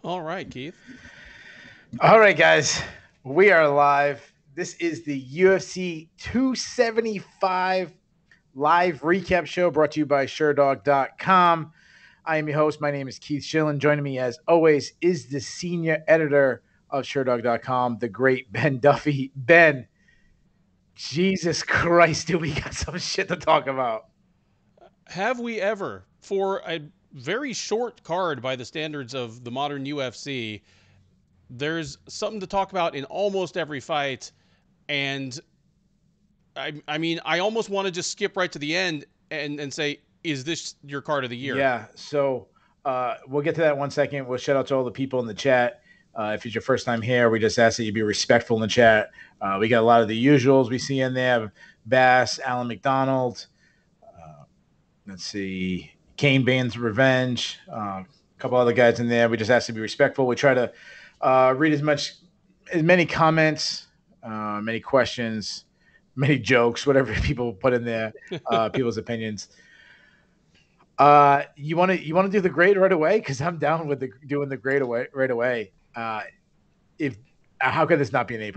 All right, Keith. All right, guys, we are live. This is the UFC 275 live recap show brought to you by Sherdog.com. I am your host. My name is Keith Shillan. Joining me, as always, is the senior editor of Sherdog.com, the great Ben Duffy. Ben, Jesus Christ, do we got some shit to talk about? Have we ever, for a very short card by the standards of the modern UFC, there's something to talk about in almost every fight. And I mean, I almost want to just skip right to the end and say, is this your card of the year? Yeah, so we'll get to that in 1 second. We'll shout out to all the people in the chat. If it's your first time here, we just ask that you be respectful in the chat. We got a lot of the usuals we see in there: Bass, Alan McDonald. Let's see, Kane Bane's Revenge. A couple other guys in there. We just ask to be respectful. We try to read as many comments, many questions, many jokes, whatever people put in there, people's opinions. You want to do the grade right away? Because I'm down with doing the grade away right away. If How could this not be an A+?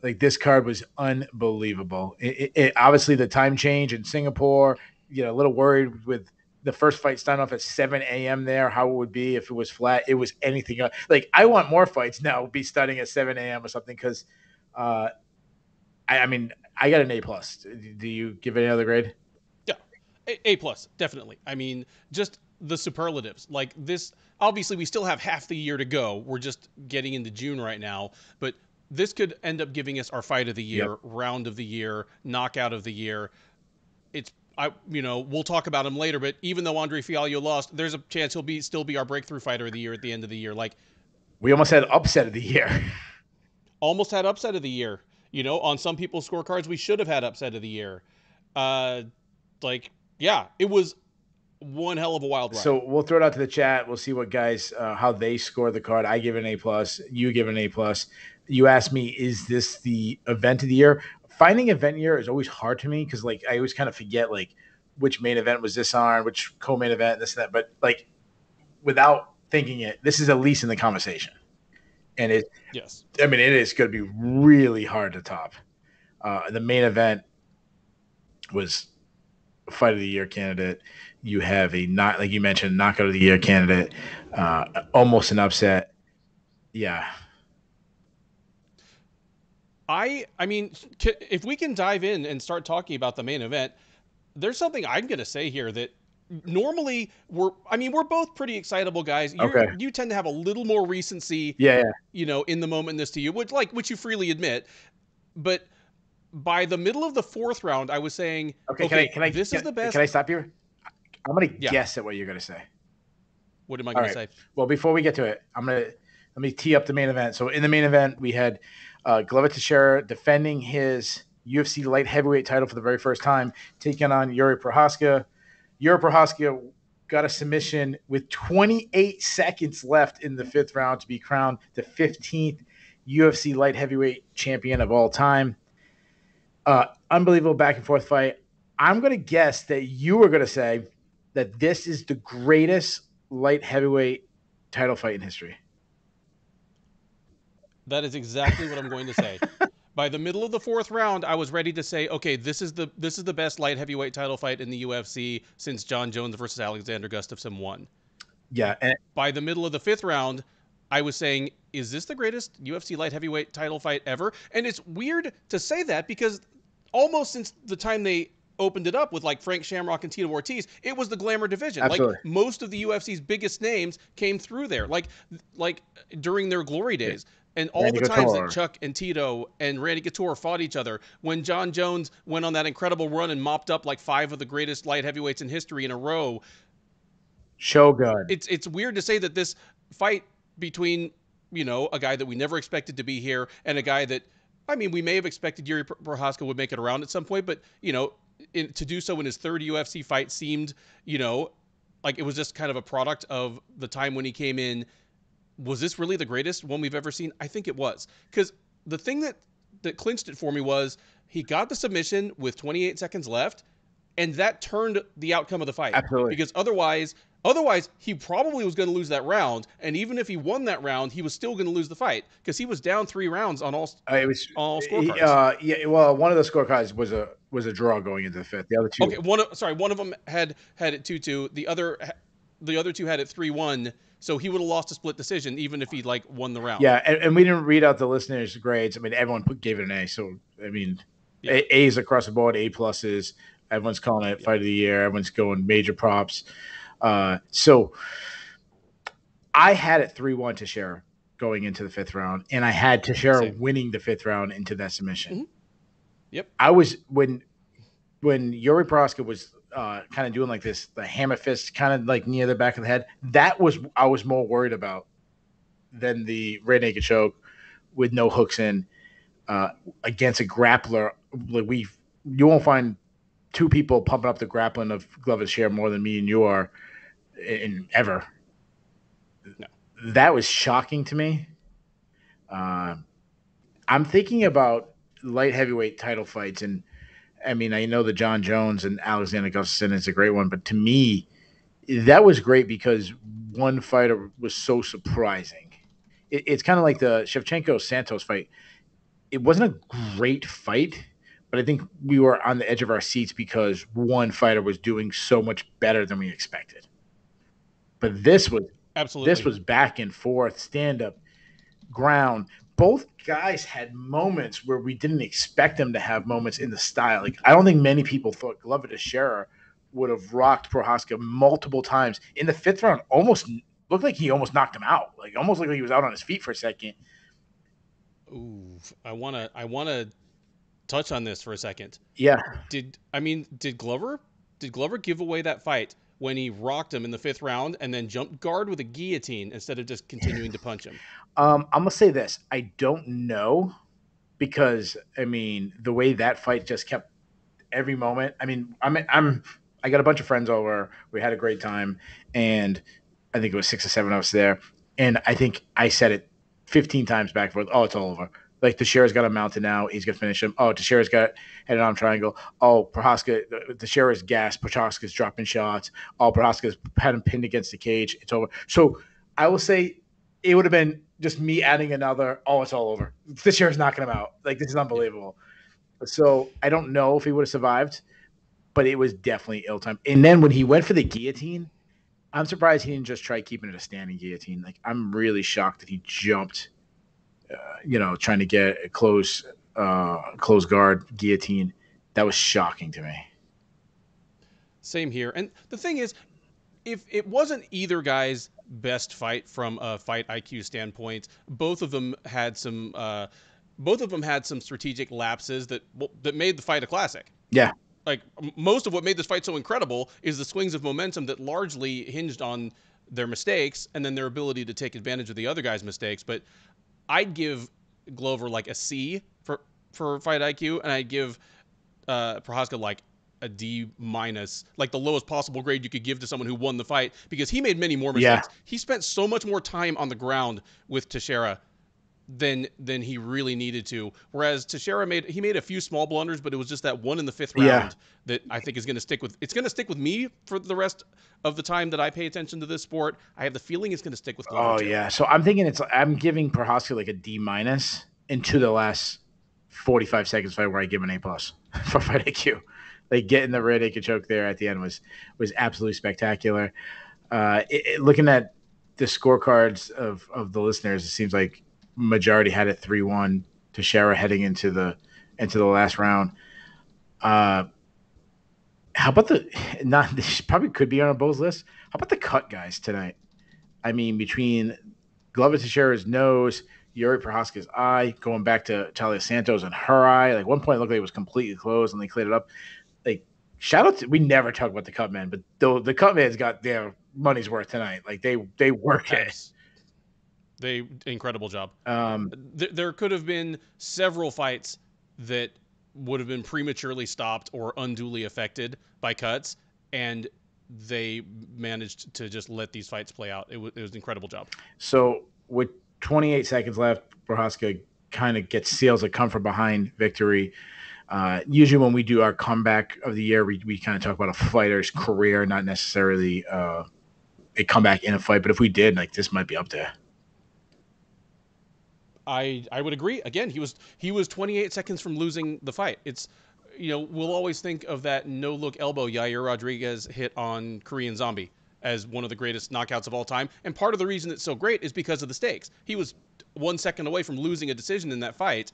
Like, this card was unbelievable. It obviously, the time change in Singapore. A little worried with the first fight starting off at 7 a.m. there, how it would be if it was flat. It was anything like, I want more fights now be starting at 7 a.m. or something, because I mean, I got an A+. Do you give any other grade? Yeah, A plus, definitely. I mean, just the superlatives. Like this, obviously, we still have half the year to go. We're just getting into June right now, but this could end up giving us our fight of the Yep. year, round of the year, knockout of the year. We'll talk about him later, but even though Andre Fialho lost, there's a chance he'll still be our breakthrough fighter of the year at the end of the year. Like, We almost had upset of the year. almost had upset of the year. On some people's scorecards, we should have had upset of the year. Uh, like, yeah, it was one hell of a wild ride. So we'll throw it out to the chat. We'll see what guys how they score the card. I give an A+. You give an A+. You asked me, is this the event of the year? Finding event year is always hard to me, because, like, I always kind of forget, like, which main event was this on, which co-main event, this and that. But, like, without thinking it, this is at least in the conversation. And Yes. I mean, it is going to be really hard to top. The main event was fight of the year candidate. You have a, not like you mentioned, knockout of the year candidate, almost an upset. Yeah. I mean, if we can dive in and start talking about the main event, there's something I'm going to say here that normally we're both pretty excitable guys. Okay. You tend to have a little more recency, Yeah. Yeah. in the moment this to you, which you freely admit. But by the middle of the fourth round, I was saying, Okay. this is the best. Can I stop you? I'm gonna Yeah. guess at what you're gonna say. What am I All going to right. say? Well, before we get to it, let me tee up the main event. So in the main event, we had Glover Teixeira defending his UFC light heavyweight title for the very first time, taking on Yuri Prohaska. Yuri Prohaska got a submission with 28 seconds left in the fifth round to be crowned the 15th UFC light heavyweight champion of all time. Unbelievable back and forth fight. I'm going to guess that you were going to say that this is the greatest light heavyweight title fight in history. That is exactly what I'm going to say. By the middle of the fourth round, I was ready to say, okay, this is the best light heavyweight title fight in the UFC since John Jones versus Alexander Gustafsson won. Yeah. And By the middle of the fifth round, I was saying, is this the greatest UFC light heavyweight title fight ever? And it's weird to say that because almost since the time they opened it up with like Frank Shamrock and Tito Ortiz, it was the glamour division. Absolutely. Like most of the UFC's biggest names came through there, like during their glory days. And all Randy the times Couture. that Chuck and Tito and Randy Couture fought each other, when John Jones went on that incredible run and mopped up like 5 of the greatest light heavyweights in history in a row, Shogun. it's weird to say that this fight between a guy that we never expected to be here and a guy that, I mean, we may have expected Yuri Prohaska would make it around at some point, but to do so in his third UFC fight seemed like it was just kind of a product of the time when he came in. Was this really the greatest one we've ever seen? I think it was, because the thing that clinched it for me was he got the submission with 28 seconds left, and that turned the outcome of the fight. Absolutely. Because otherwise he probably was going to lose that round, and even if he won that round, he was still going to lose the fight because he was down 3 rounds on It was all scorecards. yeah. Well, one of the scorecards was a draw going into the fifth. The other two, Okay, one of them had it 2-2. The other two had it 3-1. So he would have lost a split decision even if he like won the round. yeah, and we didn't read out the listeners' grades. I mean, everyone gave it an A. So I mean, Yeah. A's across the board, A pluses. Everyone's calling it fight of the year. Everyone's going major props. So I had it 3-1 Teixeira going into the fifth round, and I had Teixeira winning the fifth round into that submission. Mm-hmm. Yep. I was when Yuri Prohaska was kind of doing like this, the hammer fist kind of like near the back of the head. That was I was more worried about than the rear naked choke with no hooks in against a grappler. Like you won't find two people pumping up the grappling of Glover Teixeira more than me and you are in ever. No. That was shocking to me. I'm thinking about light heavyweight title fights, and I mean, I know the John Jones and Alexander Gustafsson is a great one, but to me, that was great because one fighter was so surprising. It's kind of like the Shevchenko-Santos fight. It wasn't a great fight, but I think we were on the edge of our seats because one fighter was doing so much better than we expected. But this was back and forth, stand-up, ground. Both guys had moments where we didn't expect them to have moments in the style. Like I don't think many people thought Glover Teixeira would have rocked Prohaska multiple times in the fifth round. Almost looked like he almost knocked him out. Like almost like he was out on his feet for a second. Ooh, I wanna touch on this for a second. Yeah. Did Glover give away that fight when he rocked him in the fifth round and then jumped guard with a guillotine instead of just continuing to punch him? I'm gonna say this. I don't know because I mean the way that fight just kept every moment. I mean, I got a bunch of friends over. We had a great time, and I think it was 6 or 7 of us there. And I think I said it 15 times back and forth. Oh, it's all over. Like Teixeira's got him mounted now. He's gonna finish him. Oh, Teixeira's got head on triangle. Oh, Prohaska, Teixeira's gassed. Prochazka's dropping shots. Oh, Prohaska's had him pinned against the cage. It's over. So I will say it would have been just me adding another. Oh, it's all over. Teixeira's knocking him out. Like this is unbelievable. So I don't know if he would have survived, but it was definitely ill-timed. And then when he went for the guillotine, I'm surprised he didn't just try keeping it a standing guillotine. Like I'm really shocked that he jumped, trying to get a close guard guillotine. That was shocking to me. Same here. And the thing is, if it wasn't either guy's best fight from a fight IQ standpoint, both of them had some strategic lapses that made the fight a classic. Yeah. Like most of what made this fight so incredible is the swings of momentum that largely hinged on their mistakes and then their ability to take advantage of the other guy's mistakes. But I'd give Glover like a C for fight IQ, and I'd give Prohaska like a D minus, like the lowest possible grade you could give to someone who won the fight, because he made many more mistakes. Yeah. He spent so much more time on the ground with Teixeira than he really needed to. Whereas Teixeira made a few small blunders, but it was just that one in the fifth round that I think is going to stick with me for the rest of the time that I pay attention to this sport. I have the feeling it's going to stick with Glover too. Yeah. So I'm thinking I'm giving Prohaska like a D minus into the last 45 seconds fight where I give an A plus for fight IQ. Like getting the rear naked choke there at the end was absolutely spectacular. Looking at the scorecards of the listeners, it seems like majority had it 3-1 Teixeira heading into the last round. How about this probably could be on both lists. How about the cut guys tonight? I mean, between Glover Teixeira's nose, Yuri Prohaska's eye, going back to Talia Santos and her eye. Like one point it looked like it was completely closed and they cleared it up. Like shout out to, we never talk about the cut men, but the cut men's got their money's worth tonight. Like they work it. Incredible job. There could have been several fights that would have been prematurely stopped or unduly affected by cuts, and they managed to just let these fights play out. It was an incredible job. So with 28 seconds left, Prohaska kind of seals a come from behind victory. Usually when we do our comeback of the year, we kind of talk about a fighter's career, not necessarily a comeback in a fight. But if we did, like, this might be up there. I would agree. Again, he was 28 seconds from losing the fight. It's we'll always think of that no look elbow Yair Rodriguez hit on Korean Zombie as one of the greatest knockouts of all time. And part of the reason it's so great is because of the stakes. He was 1 second away from losing a decision in that fight.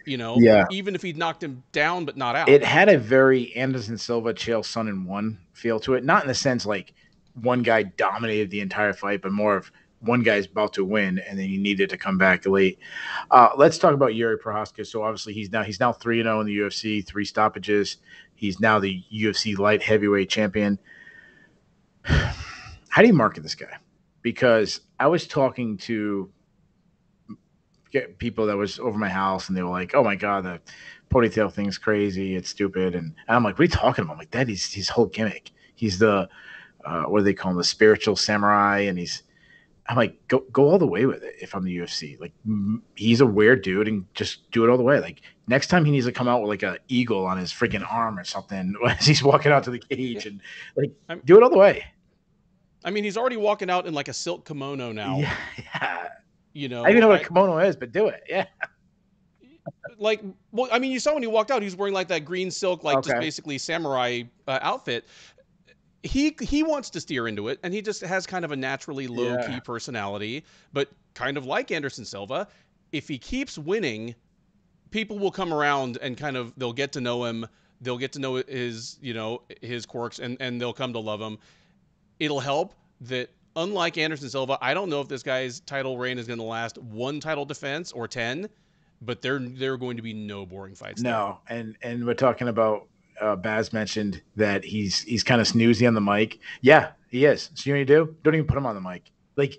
Yeah. Even if he'd knocked him down but not out. It had a very Anderson Silva, Chael Sonnen one feel to it. Not in the sense like one guy dominated the entire fight, but more of one guy's about to win and then he needed to come back late. Let's talk about Yuri Prohaska. So obviously he's now 3-0 in the UFC, 3 stoppages. He's now the UFC light heavyweight champion. How do you market this guy? Because I was talking to people that was over my house and they were like, "Oh my god, the ponytail thing's crazy. It's stupid." And I'm like, "What are you talking about?" I'm like, "That is his whole gimmick. He's the what do they call him? The spiritual samurai." And I'm like, go all the way with it. If I'm the UFC, like, he's a weird dude, and just do it all the way. Like, next time he needs to come out with like an eagle on his freaking arm or something as he's walking out to the cage, and like, do it all the way. I mean, he's already walking out in like a silk kimono now. Yeah, yeah. You I know, don't even know what a kimono is, but do it. Yeah. well, I mean, you saw when he walked out, he was wearing like that green silk, like just Okay. basically samurai outfit. He wants to steer into it, and he just has kind of a naturally low key Yeah. personality. But kind of like Anderson Silva, if he keeps winning, people will come around and kind of they'll get to know him. They'll get to know his quirks, and they'll come to love him. It'll help that unlike Anderson Silva, I don't know if this guy's title reign is going to last one title defense or 10, but there are going to be no boring fights there. No, and we're talking about Baz mentioned that he's kind of snoozy on the mic. Yeah, he is. So you know what you do? Don't even put him on the mic. Like,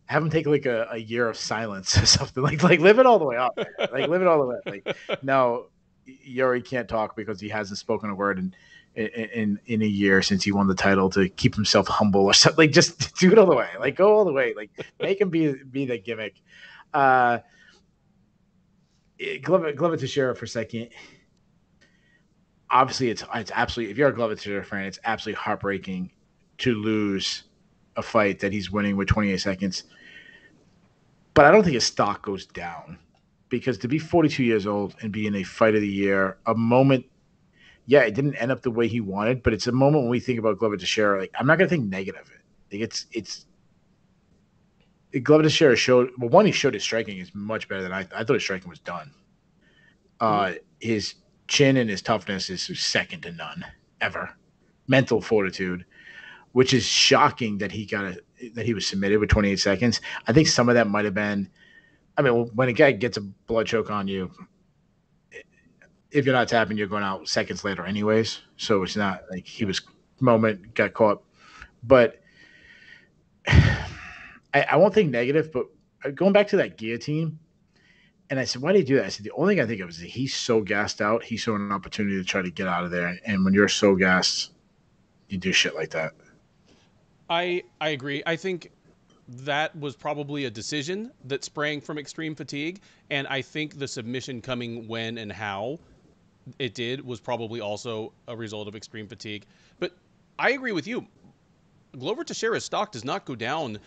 have him take like a year of silence or something. Like live it all the way up. Man. Like, live it all the way. Like, no, Yuri can't talk because he hasn't spoken a word in a year since he won the title to keep himself humble or something. Like, just do it all the way. Like, go all the way. Like, make him be the gimmick. Glover Teixeira for a second. Obviously, it's absolutely, if you're a Glover Teixeira fan, it's absolutely heartbreaking to lose a fight that he's winning with 28 seconds. But I don't think his stock goes down because to be 42 years old and be in a fight of the year, a moment, yeah, it didn't end up the way he wanted, but it's a moment when we think about Glover Teixeira. Like, I'm not going to think negative of it. Like, it's Glover Teixeira showed, well, one, he showed his striking is much better than I thought his striking was done. His chin and his toughness is second to none ever. Mental fortitude, which is shocking that he was submitted with 28 seconds. I think some of that might have been, I mean, when a guy gets a blood choke on you, if you're not tapping, you're going out seconds later anyways. So it's not like he was moment, got caught. But I won't think negative, but going back to that guillotine, and I said, why did he do that? I said, the only thing I think of is that he's so gassed out. He saw an opportunity to try to get out of there. And when you're so gassed, you do shit like that. I agree. I think that was probably a decision that sprang from extreme fatigue, and I think the submission coming when and how it did was probably also a result of extreme fatigue. But I agree with you. Glover Teixeira's stock does not go down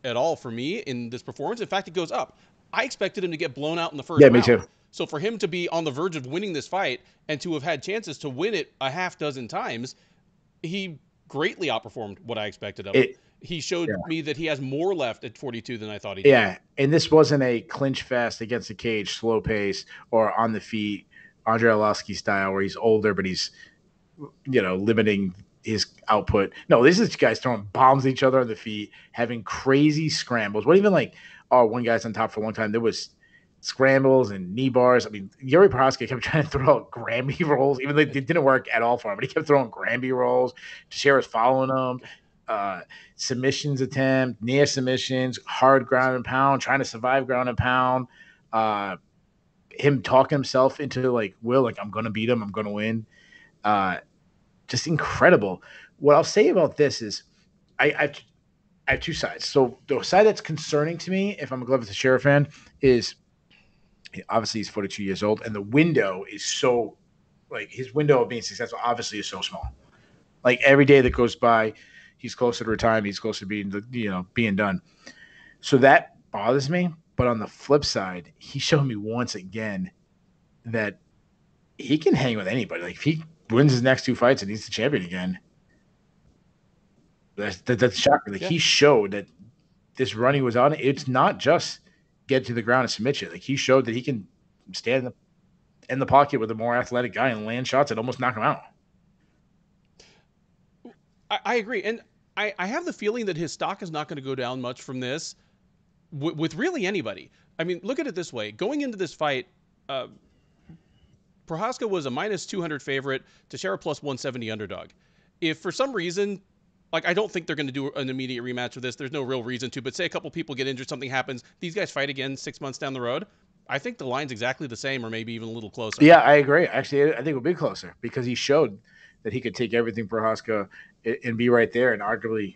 at all for me in this performance. In fact, it goes up. I expected him to get blown out in the first Yeah, round. me too. So for him to be on the verge of winning this fight and to have had chances to win it a half dozen times, he greatly outperformed what I expected of him. He showed me that he has more left at 42 than I thought he did. Yeah, and this wasn't a clinch fast against the cage, slow pace, or on the feet, Andre Arlovsky style, where he's older but he's limiting his output. No, this is guys throwing bombs at each other on the feet, having crazy scrambles. What even like, one guy's on top for a long time. There was scrambles and knee bars. I mean, Yuri Prohaska kept trying to throw out Granby rolls, even though it didn't work at all for him. But he kept throwing Granby rolls. Teixeira's following him. Submissions attempt, near submissions, hard ground and pound, trying to survive ground and pound. Him talking himself into like, I'm going to beat him. I'm going to win. Just incredible. What I'll say about this is I have two sides. So the side that's concerning to me, if I'm a Glover Teixeira fan, is obviously he's 42 years old, and the window is so like his window of being successful obviously is so small. Like every day that goes by, he's closer to retirement. He's closer to being done. So that bothers me. But on the flip side, he showed me once again that he can hang with anybody. Like if he wins his next two fights and he's the champion again, that's shocking. Like Yeah. he showed that this run he was on, it's not just get to the ground and submit you. Like he showed that he can stand in the pocket with a more athletic guy and land shots and almost knock him out. I agree. And I have the feeling that his stock is not going to go down much from this with really anybody. I mean, look at it this way. Going into this fight, Prochazka was a minus 200 favorite, Teixeira plus 170 underdog. If for some reason, like I don't think they're going to do an immediate rematch of this. There's no real reason to, but say a couple people get injured, something happens, these guys fight again 6 months down the road. I think the line's exactly the same or maybe even a little closer. Yeah, I agree. Actually, I think it would be closer because he showed that he could take everything Prochazka and be right there. And arguably,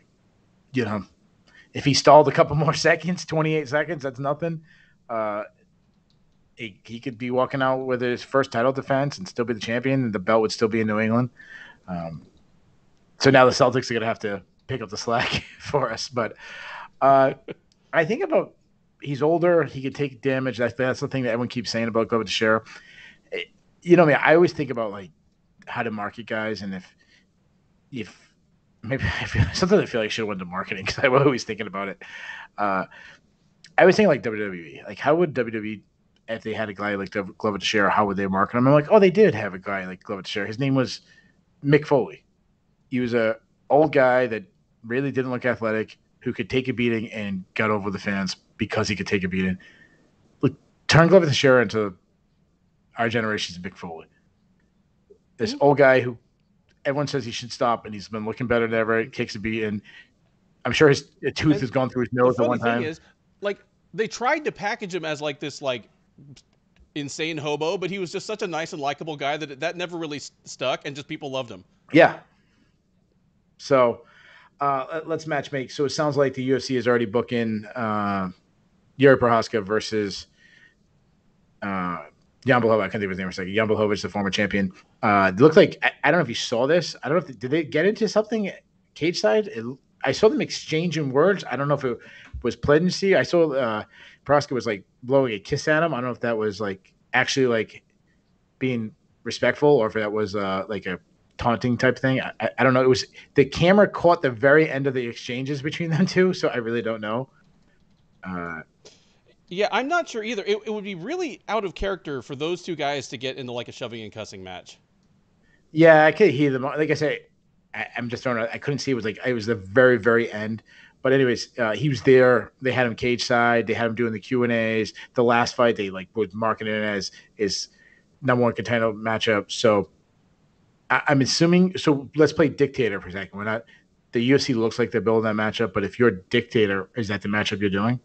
if he stalled a couple more seconds, 28 seconds, that's nothing. He could be walking out with his first title defense and still be the champion, and the belt would still be in New England. So now the Celtics are going to have to pick up the slack for us. But I think about he's older. He could take damage. That's the thing that everyone keeps saying about Glover Teixeira. I always think about like how to market guys, and if maybe sometimes I feel like I should have went to marketing because I'm always thinking about it. I was thinking like WWE. Like how would WWE, if they had a guy like Glover Teixeira, how would they market him? I'm like, oh, they did have a guy like Glover Teixeira. His name was Mick Foley. He was a old guy that really didn't look athletic, who could take a beating and got over the fans because he could take a beating. Look, turn Glover Teixeira into our generation's Mick Foley. This old guy who everyone says he should stop, and he's been looking better than ever. Kicks a beat, and I'm sure his tooth has gone through his nose at one time. The funny thing is, like, they tried to package him as like this like insane hobo, but he was just such a nice and likable guy that never really stuck, and just people loved him. Yeah. So let's match make. So it sounds like the UFC is already booking Yuri Prohaska versus Jan Blachowicz. I can't think of his name for a second. Jan Blachowicz, the former champion. It looked like I don't know if you saw this. I don't know if did they get into something cage side. I saw them exchanging words. I don't know if it was pledgency. I saw Prohaska was like blowing a kiss at him. I don't know if that was like actually like being respectful or if that was like a taunting type thing. I don't know. It was the camera caught the very end of the exchanges between them two, so I really don't know. Yeah, I'm not sure either. It would be really out of character for those two guys to get into like a shoving and cussing match. Yeah, I could hear them. Like I say, I'm just throwing. I couldn't see. It was the very, very end. But anyways, he was there. They had him cage side. They had him doing the Q&As. The last fight, they like was marketing it as his number one contender matchup. So I'm assuming. So let's play dictator for a second. We're not. The UFC looks like they're building that matchup, but if you're dictator, is that the matchup you're doing?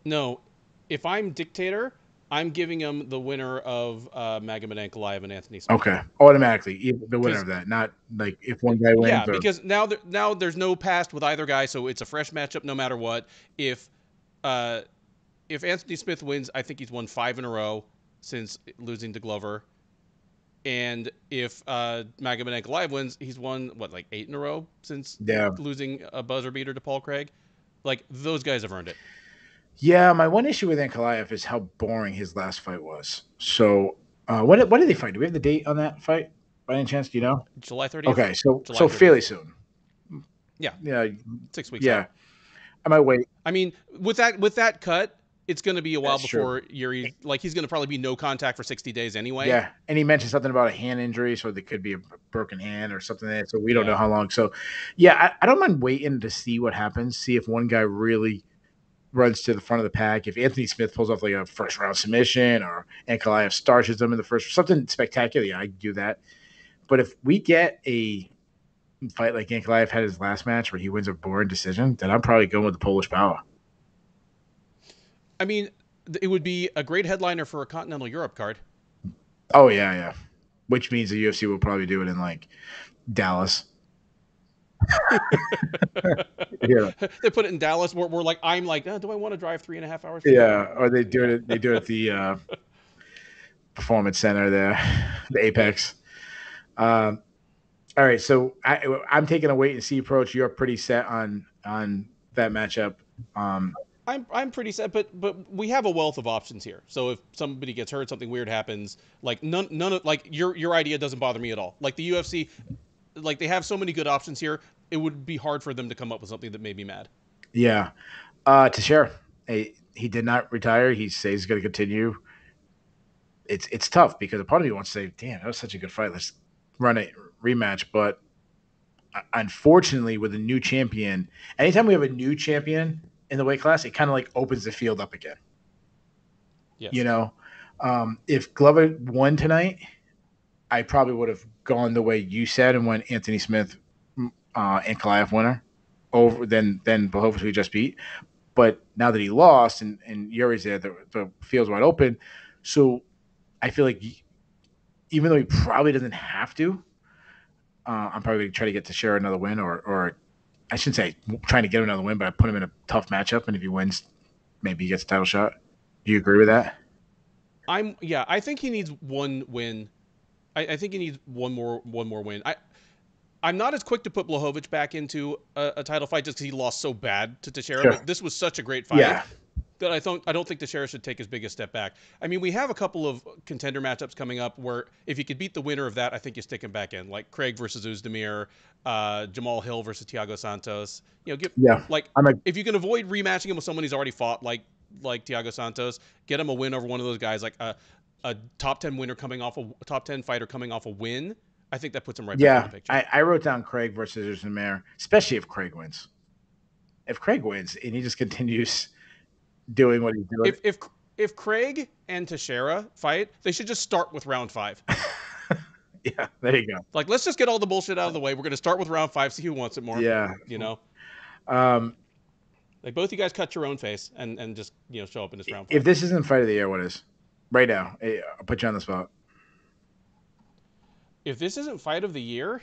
No, if I'm dictator, I'm giving him the winner of Magomed Ankalaev and Anthony Smith. Okay, automatically the winner of that. Not like if one guy wins. Yeah, because now there's no past with either guy, so it's a fresh matchup no matter what. If Anthony Smith wins, I think he's won 5 in a row since losing to Glover. And if Magomed Ankalaev wins, he's won, like 8 in a row since losing a buzzer beater to Paul Craig? Like, those guys have earned it. Yeah, my one issue with Ankalaev is how boring his last fight was. So, when did they fight? Do we have the date on that fight by any chance? Do you know? July 30th. Okay, so 30th. Fairly soon. Yeah. 6 weeks Yeah. out. I might wait. I mean, with that cut, it's going to be a while That's before Yuri, like he's going to probably be no contact for 60 days anyway. Yeah, and he mentioned something about a hand injury, so there could be a broken hand or something like that. So we don't know how long. So, yeah, I don't mind waiting to see what happens, see if one guy really runs to the front of the pack. If Anthony Smith pulls off like a first-round submission or Ankalaev starches him in the first, something spectacular, yeah, I do that. But if we get a fight like Ankalaev had his last match where he wins a boring decision, then I'm probably going with the Polish Power. I mean, it would be a great headliner for a Continental Europe card. Oh, yeah. Which means the UFC will probably do it in, like, Dallas. Yeah. They put it in Dallas. We're like, I'm like, do I want to drive 3.5 hours? Yeah, or they do it at the Performance Center there, the Apex. All right, so I'm taking a wait and see approach. You're pretty set on that matchup. I'm pretty set, but we have a wealth of options here. So if somebody gets hurt, something weird happens, like none of like your idea doesn't bother me at all. Like the UFC, like they have so many good options here. It would be hard for them to come up with something that made me mad. Yeah, Teixeira, he did not retire. He says he's going to continue. It's tough because a part of me wants to say, "Damn, that was such a good fight. Let's run a rematch." But unfortunately, with a new champion, anytime we have a new champion in the weight class, it kind of like opens the field up again. Yes. You know, if Glover won tonight, I probably would have gone the way you said and went Anthony Smith and Kalaev winner over then Blachowicz we just beat. But now that he lost and Yuri's there, the field's wide open. So I feel like even though he probably doesn't have to, I'm probably going to try to get to share another win, or I shouldn't say trying to get another win, but I put him in a tough matchup, and if he wins, maybe he gets a title shot. Do you agree with that? I think he needs one win. I think he needs one more win. I'm not as quick to put Blachowicz back into a title fight just because he lost so bad to Teixeira, Sure. but this was such a great fight. Yeah. That I don't think Teixeira should take his biggest step back. I mean, we have a couple of contender matchups coming up where if you could beat the winner of that, I think you stick him back in, like Craig versus Uzdemir, Jamal Hill versus Thiago Santos. You know, if you can avoid rematching him with someone he's already fought, like Thiago Santos, get him a win over one of those guys, like a top 10 winner coming off a top 10 fighter coming off a win. I think that puts him right back in the picture. I wrote down Craig versus Uzdemir, especially if Craig wins. If Craig wins and he just continues doing what he's doing. If Craig and Teixeira fight, they should just start with round 5. Yeah, there you go. Like, let's just get all the bullshit out of the way. We're going to start with round 5, see who wants it more. Yeah. You know? Like, both you guys cut your own face and just, show up in this round 5. If this isn't fight of the year, what is? Right now. I'll put you on the spot. If this isn't fight of the year,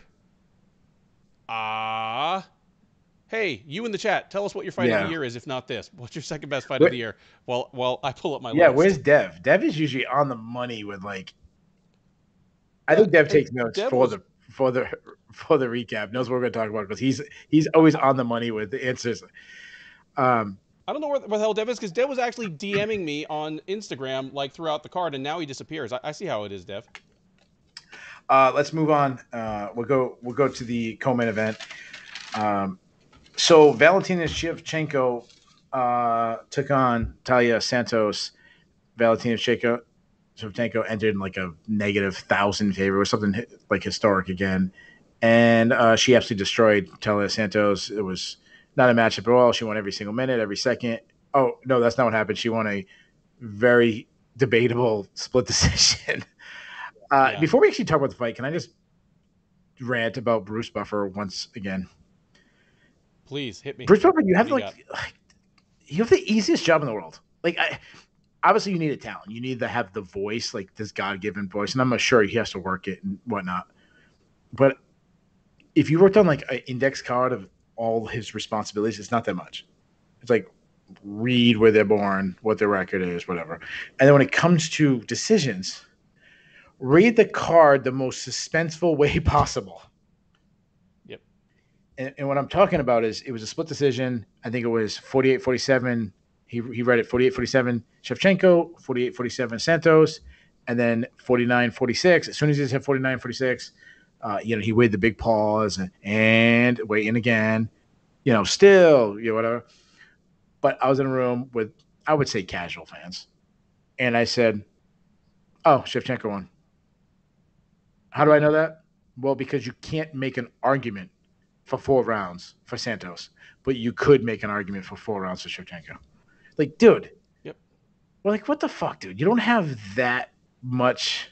hey, you in the chat, tell us what your fight of the year is, if not this. What's your second best fight of the year? Well, I pull up my list. Yeah, where's Dev? Dev is usually on the money with like. I think Dev takes notes for the recap. Knows what we're going to talk about because he's always on the money with the answers. I don't know where the hell Dev is because Dev was actually DMing me on Instagram like throughout the card, and now he disappears. I see how it is, Dev. Let's move on. We'll go to the co-main event. So Valentina Shevchenko took on Talia Santos. Valentina Shevchenko entered in like a -1,000 favor or something like historic again, and she absolutely destroyed Talia Santos. It was not a matchup at all. She won every single minute, every second. Oh no, that's not what happened. She won a very debatable split decision. Before we actually talk about the fight, can I just rant about Bruce Buffer once again? Please hit me. Bruce Buffer, you have you have the easiest job in the world. Like, obviously, you need a talent. You need to have the voice, like this God-given voice, and I'm not sure he has to work it and whatnot. But if you wrote down like an index card of all his responsibilities, it's not that much. It's like read where they're born, what their record is, whatever. And then when it comes to decisions, read the card the most suspenseful way possible. Yep. And what I'm talking about is it was a split decision. I think it was 48-47. He read it 48-47 Shevchenko, 48-47 Santos, and then 49-46. As soon as he said 49-46, he weighed the big pause and waiting again, still, whatever. But I was in a room with, I would say, casual fans. And I said, oh, Shevchenko won. How do I know that? Well, because you can't make an argument for 4 rounds for Santos, but you could make an argument for 4 rounds for Shevchenko. Like, dude. Yep. We're like, what the fuck, dude? You don't have that much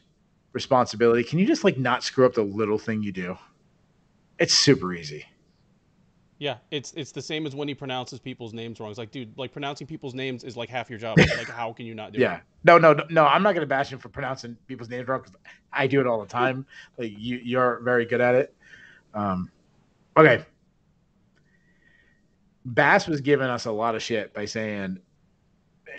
responsibility. Can you just like not screw up the little thing you do? It's super easy. Yeah, it's the same as when he pronounces people's names wrong. It's like, dude, like pronouncing people's names is like half your job. Like, how can you not do it? Yeah. No. I'm not going to bash him for pronouncing people's names wrong because I do it all the time. Like, you're very good at it. Okay. Bass was giving us a lot of shit by saying,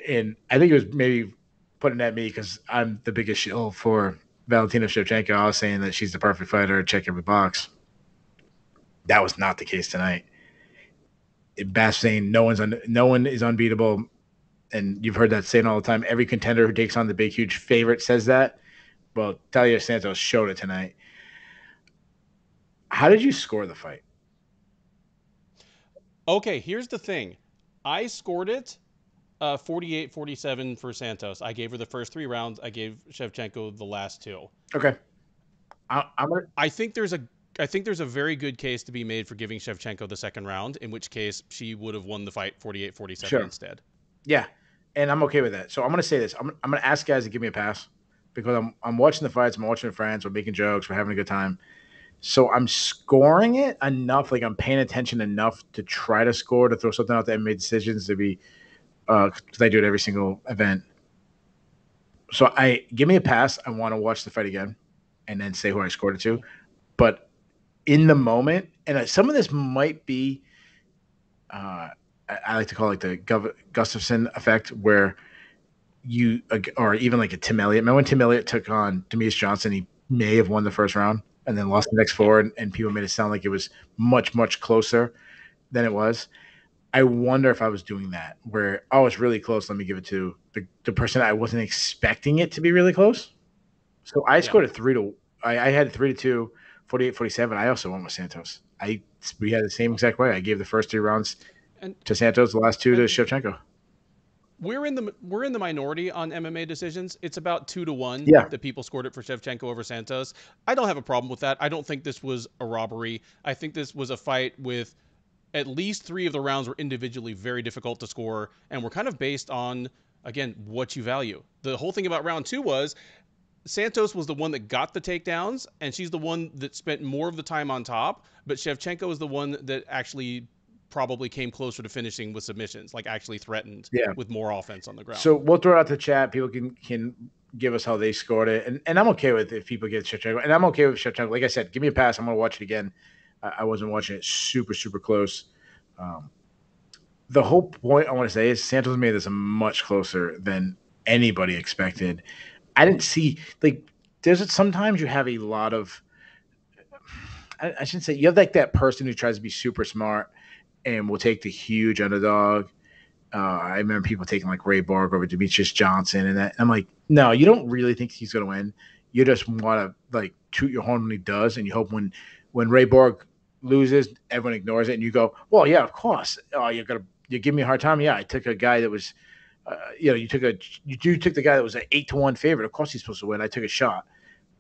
and I think it was maybe putting at me because I'm the biggest shill for Valentina Shevchenko. I was saying that she's the perfect fighter, check every box. That was not the case tonight. Bass saying no one is unbeatable, and you've heard that saying all the time. Every contender who takes on the big huge favorite says that. Well, Talia Santos showed it tonight. How did you score the fight? Okay, here's the thing. I scored it 48-47 for Santos. I gave her the first 3 rounds. I gave Shevchenko the last 2. Okay, I'm gonna. I think there's a very good case to be made for giving Shevchenko the second round, in which case she would have won the fight 48-47 Sure. instead. Yeah, and I'm okay with that. So I'm gonna say this. I'm gonna ask guys to give me a pass because I'm watching the fights. I'm watching with friends. We're making jokes. We're having a good time. So I'm scoring it enough, like I'm paying attention enough to try to score, to throw something out there and make decisions to be, because I do it every single event. So I give me a pass. I want to watch the fight again, and then say who I scored it to. But in the moment, and some of this might be, I like to call it like the Gustafson effect, where you, or even like a Tim Elliott. Remember when Tim Elliott took on Demetrius Johnson? He may have won the first round and then lost the next 4, and people made it sound like it was much, much closer than it was. I wonder if I was doing that, where, oh, it's really close. Let me give it to the person I wasn't expecting it to be really close. So I scored a 3-2. I had 3-2, 48-47. I also went with Santos. We had the same exact way. I gave the first 3 rounds to Santos, the last 2 to Shevchenko. We're in the minority on MMA decisions. It's about 2-1 that people scored it for Shevchenko over Santos. I don't have a problem with that. I don't think this was a robbery. I think this was a fight with at least 3 of the rounds were individually very difficult to score, and were kind of based on, again, what you value. The whole thing about round 2 was Santos was the one that got the takedowns, and she's the one that spent more of the time on top, but Shevchenko is the one that actually probably came closer to finishing with submissions, like actually threatened with more offense on the ground. So we'll throw it out to chat. People can give us how they scored it. And I'm okay with if people get Shevchenko. And I'm okay with Shevchenko. Like I said, give me a pass. I'm going to watch it again. I wasn't watching it super, super close. The whole point I want to say is Santos made this much closer than anybody expected. I didn't see, like, sometimes you have a lot of, I shouldn't say, you have like that person who tries to be super smart and will take the huge underdog. I remember people taking like Ray Borg over Demetrius Johnson and that. I'm like, no, you don't really think he's going to win. You just want to like toot your horn when he does, and you hope when Ray Borg loses, everyone ignores it, and you go, well, yeah, of course. Oh, you give me a hard time. Yeah, I took a guy that was, you took the guy that was an 8-1 favorite. Of course he's supposed to win. I took a shot,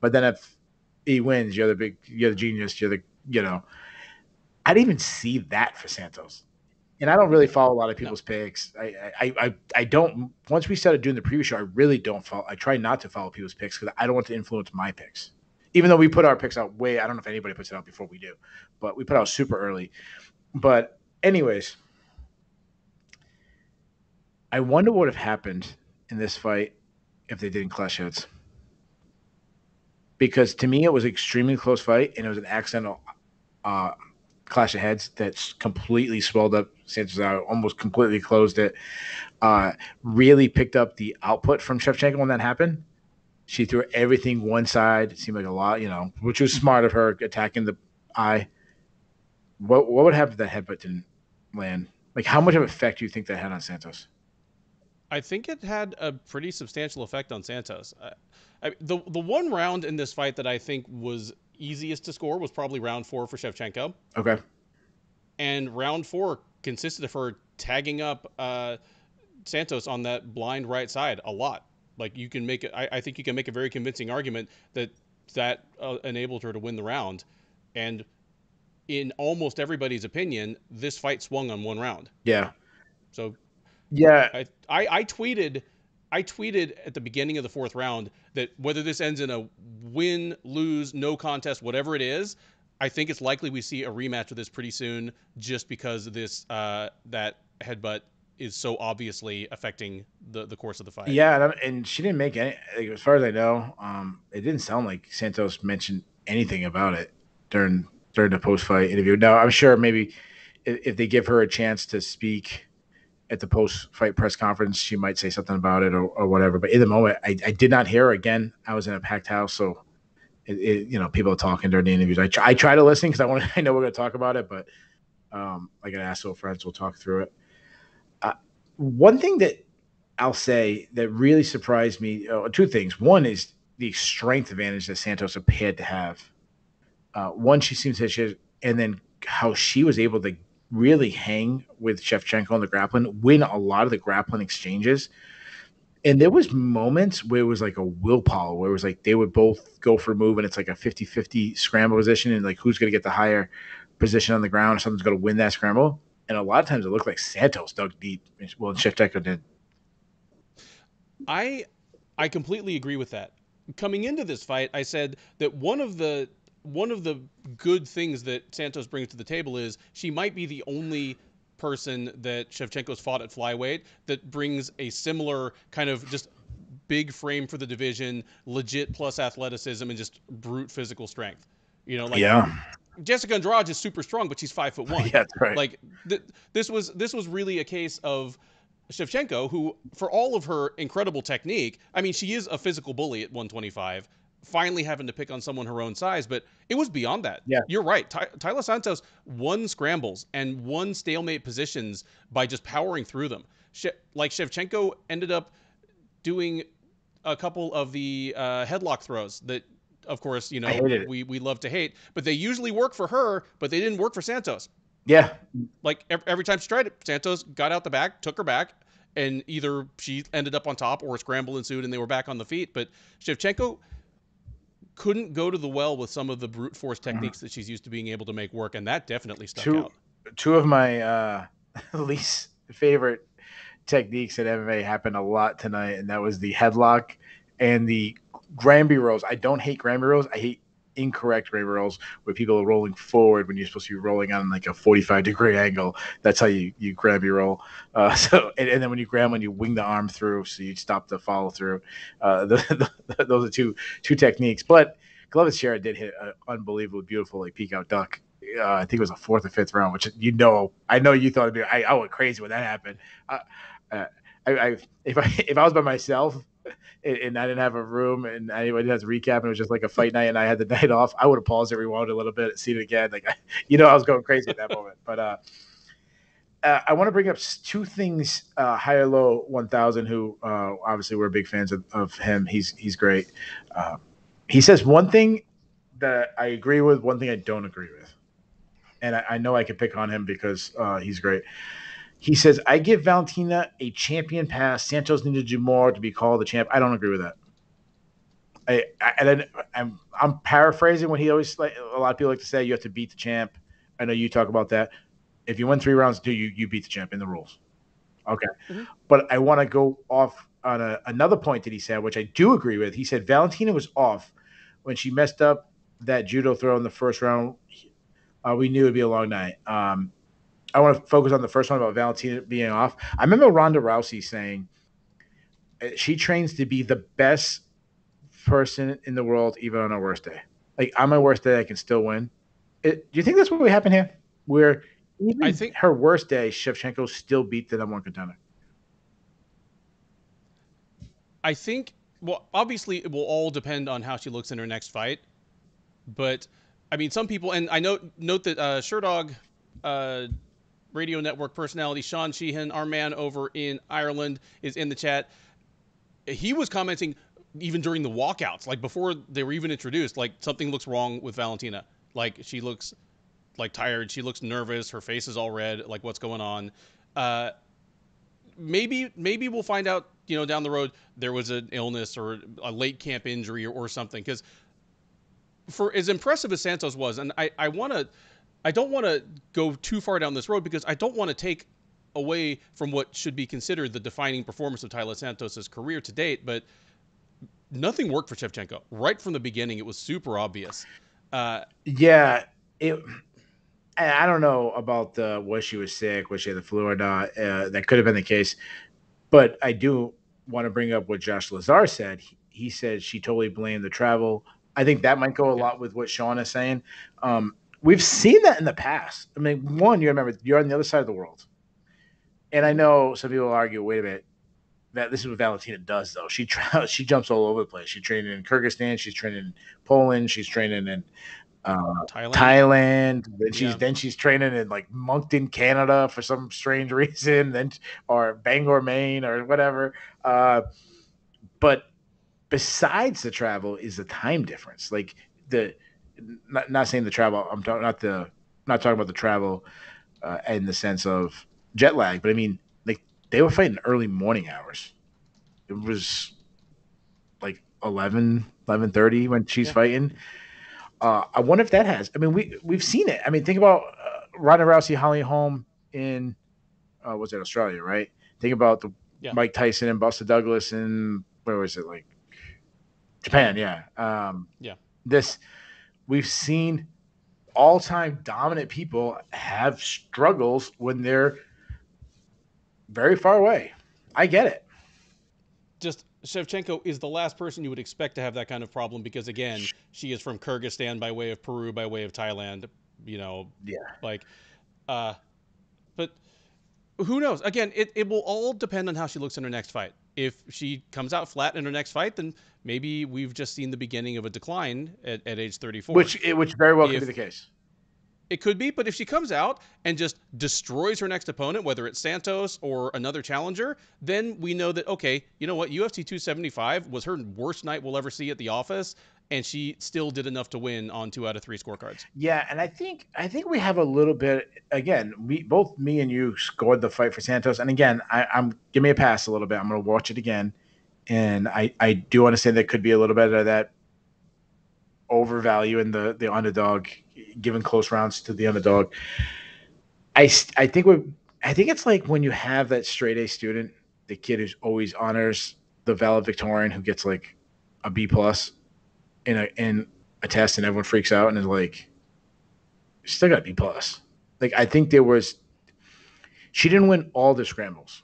but then if he wins, you're the genius. I didn't even see that for Santos. And I don't really follow a lot of people's picks. I don't. Once we started doing the preview show, I really don't follow. I try not to follow people's picks because I don't want to influence my picks. Even though we put our picks out I don't know if anybody puts it out before we do, but we put out super early. But anyways, I wonder what would have happened in this fight if they didn't clash heads. Because to me, it was an extremely close fight, and it was an accidental clash of heads that's completely swelled up Santos out, almost completely closed it. Really picked up the output from Shevchenko when that happened. She threw everything one side. It seemed like a lot, which was smart of her, attacking the eye. What would happen if that headbutt didn't land? Like, how much of an effect do you think that had on Santos? I think it had a pretty substantial effect on Santos. The one round in this fight that I think was easiest to score was probably round 4 for Shevchenko. Okay. And round 4 consisted of her tagging up Santos on that blind right side a lot. Like, you can make it. I think you can make a very convincing argument that enabled her to win the round. And in almost everybody's opinion, this fight swung on one round. Yeah. So, yeah, I tweeted at the beginning of the 4th round that whether this ends in a win, lose, no contest, whatever it is, I think it's likely we see a rematch of this pretty soon, just because of this that headbutt is so obviously affecting the course of the fight. Yeah, and she didn't make any. Like, as far as I know, it didn't sound like Santos mentioned anything about it during the post-fight interview. Now, I'm sure maybe if they give her a chance to speak at the post-fight press conference, she might say something about it or whatever. But in the moment, I did not hear her. Again, I was in a packed house, so people are talking during the interviews. I try to listen because I know we're going to talk about it, but I got to ask friends. We'll talk through it. One thing that I'll say that really surprised me, two things. One is the strength advantage that Santos appeared to have. One, she seems to, and then how she was able to really hang with Shevchenko on the grappling, win a lot of the grappling exchanges. And there was moments where it was like a willpower, where it was like they would both go for a move and it's like a 50-50 scramble position and like who's going to get the higher position on the ground, or someone's going to win that scramble. And a lot of times it looked like Santos dug deep. Well, Shevchenko did. I completely agree with that. Coming into this fight, I said that one of the good things that Santos brings to the table is she might be the only person that Shevchenko's fought at flyweight that brings a similar kind of just big frame for the division, legit plus athleticism and just brute physical strength. Yeah. Jessica Andrade is super strong, but she's 5'1". Yeah, that's right. Like this was really a case of Shevchenko, who, for all of her incredible technique, I mean, she is a physical bully at 125, finally having to pick on someone her own size, but it was beyond that. Yeah. You're right. Taila Santos won scrambles and won stalemate positions by just powering through them. Like Shevchenko ended up doing a couple of the headlock throws that, of course, we love to hate, but they usually work for her, but they didn't work for Santos. Yeah. Like every time she tried it, Santos got out the back, took her back, and either she ended up on top or a scramble ensued and they were back on the feet. But Shevchenko couldn't go to the well with some of the brute force techniques that she's used to being able to make work, and that definitely stuck out. Two of my least favorite techniques in MMA happened a lot tonight, and that was the headlock and the Granby rolls. I don't hate Granby rolls. I hate incorrect Granby rolls where people are rolling forward when you're supposed to be rolling on like a 45-degree angle. That's how you Granby roll. And then when you grab one, you wing the arm through so you stop the follow through. Those are two techniques. But Teixeira did hit an unbelievably beautiful like peek out duck. I think it was a fourth or fifth round, which I know you thought it'd be. I went crazy when that happened. If I was by myself and I didn't have a room and anybody has a recap and it was just like a fight night and I had the night off, I would have paused every one a little bit and seen it again. Like I was going crazy at that moment. But I want to bring up two things. Higher Low 1000, who obviously we're big fans of him. He's great. He says one thing that I agree with, one thing I don't agree with. And I know I can pick on him because he's great. He says, I give Valentina a champion pass. Santos needed to do more to be called the champ. I don't agree with that. I'm paraphrasing what he always, like a lot of people like to say, you have to beat the champ. I know you talk about that. If you win 3 rounds, you beat the champ in the rules. Okay. Mm-hmm. But I want to go off on another point that he said, which I do agree with. He said Valentina was off when she messed up that judo throw in the first round. We knew it'd be a long night. I want to focus on the first one about Valentina being off. I remember Ronda Rousey saying she trains to be the best person in the world, even on her worst day. Like, on my worst day, I can still win. Do you think that's what would happen here? Where even her worst day, Shevchenko still beat the number one contender? I think, well, obviously it will all depend on how she looks in her next fight. But, I mean, some people, and I note that Sherdog radio network personality Sean Sheehan, our man over in Ireland, is in the chat. He was commenting even during the walkouts, like before they were even introduced, like something looks wrong with Valentina. Like she looks like tired. She looks nervous. Her face is all red. Like what's going on? Maybe we'll find out, down the road there was an illness or a late camp injury or something. Because for as impressive as Santos was, and I don't want to go too far down this road because I don't want to take away from what should be considered the defining performance of Taila Santos' career to date, but nothing worked for Shevchenko. Right from the beginning, it was super obvious. I don't know about was she was sick, was she had the flu or not. That could have been the case. But I do want to bring up what Josh Lazar said. He said she totally blamed the travel. I think that might go a lot with what Sean is saying. We've seen that in the past. I mean, one, you remember, you're on the other side of the world. And I know some people argue, wait a minute, that this is what Valentina does though. She jumps all over the place. She's training in Kyrgyzstan, she's training in Poland, she's training in Thailand. Thailand. Yeah. Then she's training in like Moncton, Canada for some strange reason. Then or Bangor, Maine, or whatever. But besides the travel is the time difference. Like the not saying the travel. I'm talking not talking about the travel in the sense of jet lag, but I mean like they were fighting early morning hours. It was like 11:30 when she's Yeah. fighting. I wonder if that has. I mean, we've seen it. I mean, think about Ronda Rousey, Holly Holm in was it Australia, right? Think about the Yeah. Mike Tyson and Buster Douglas in where was it like Japan? Yeah. Yeah. This we've seen all-time dominant people have struggles when they're very far away. I get it. Just Shevchenko is the last person you would expect to have that kind of problem because again, she is from Kyrgyzstan by way of Peru, by way of Thailand, you know, Yeah. like uh but who knows? Again, it will all depend on how she looks in her next fight. If she comes out flat in her next fight, then maybe we've just seen the beginning of a decline at age 34. Which very well could be If the case. It could be, but if she comes out and just destroys her next opponent, whether it's Santos or another challenger, then we know that, okay, you know what? UFC 275 was her worst night we'll ever see at the office, and she still did enough to win on 2 out of 3 scorecards. Yeah, and I think we have a little bit again. We both me and you scored the fight for Santos, and again, I'm give me a pass a little bit. I'm going to watch it again, and I do understand there could be a little bit of that overvalue in the underdog, giving close rounds to the underdog. I think I think it's like when you have that straight A student, the kid who always honors the valedictorian who gets like a B plus in a test, and everyone freaks out and is like, still got B plus. Like I think there was she didn't win all the scrambles.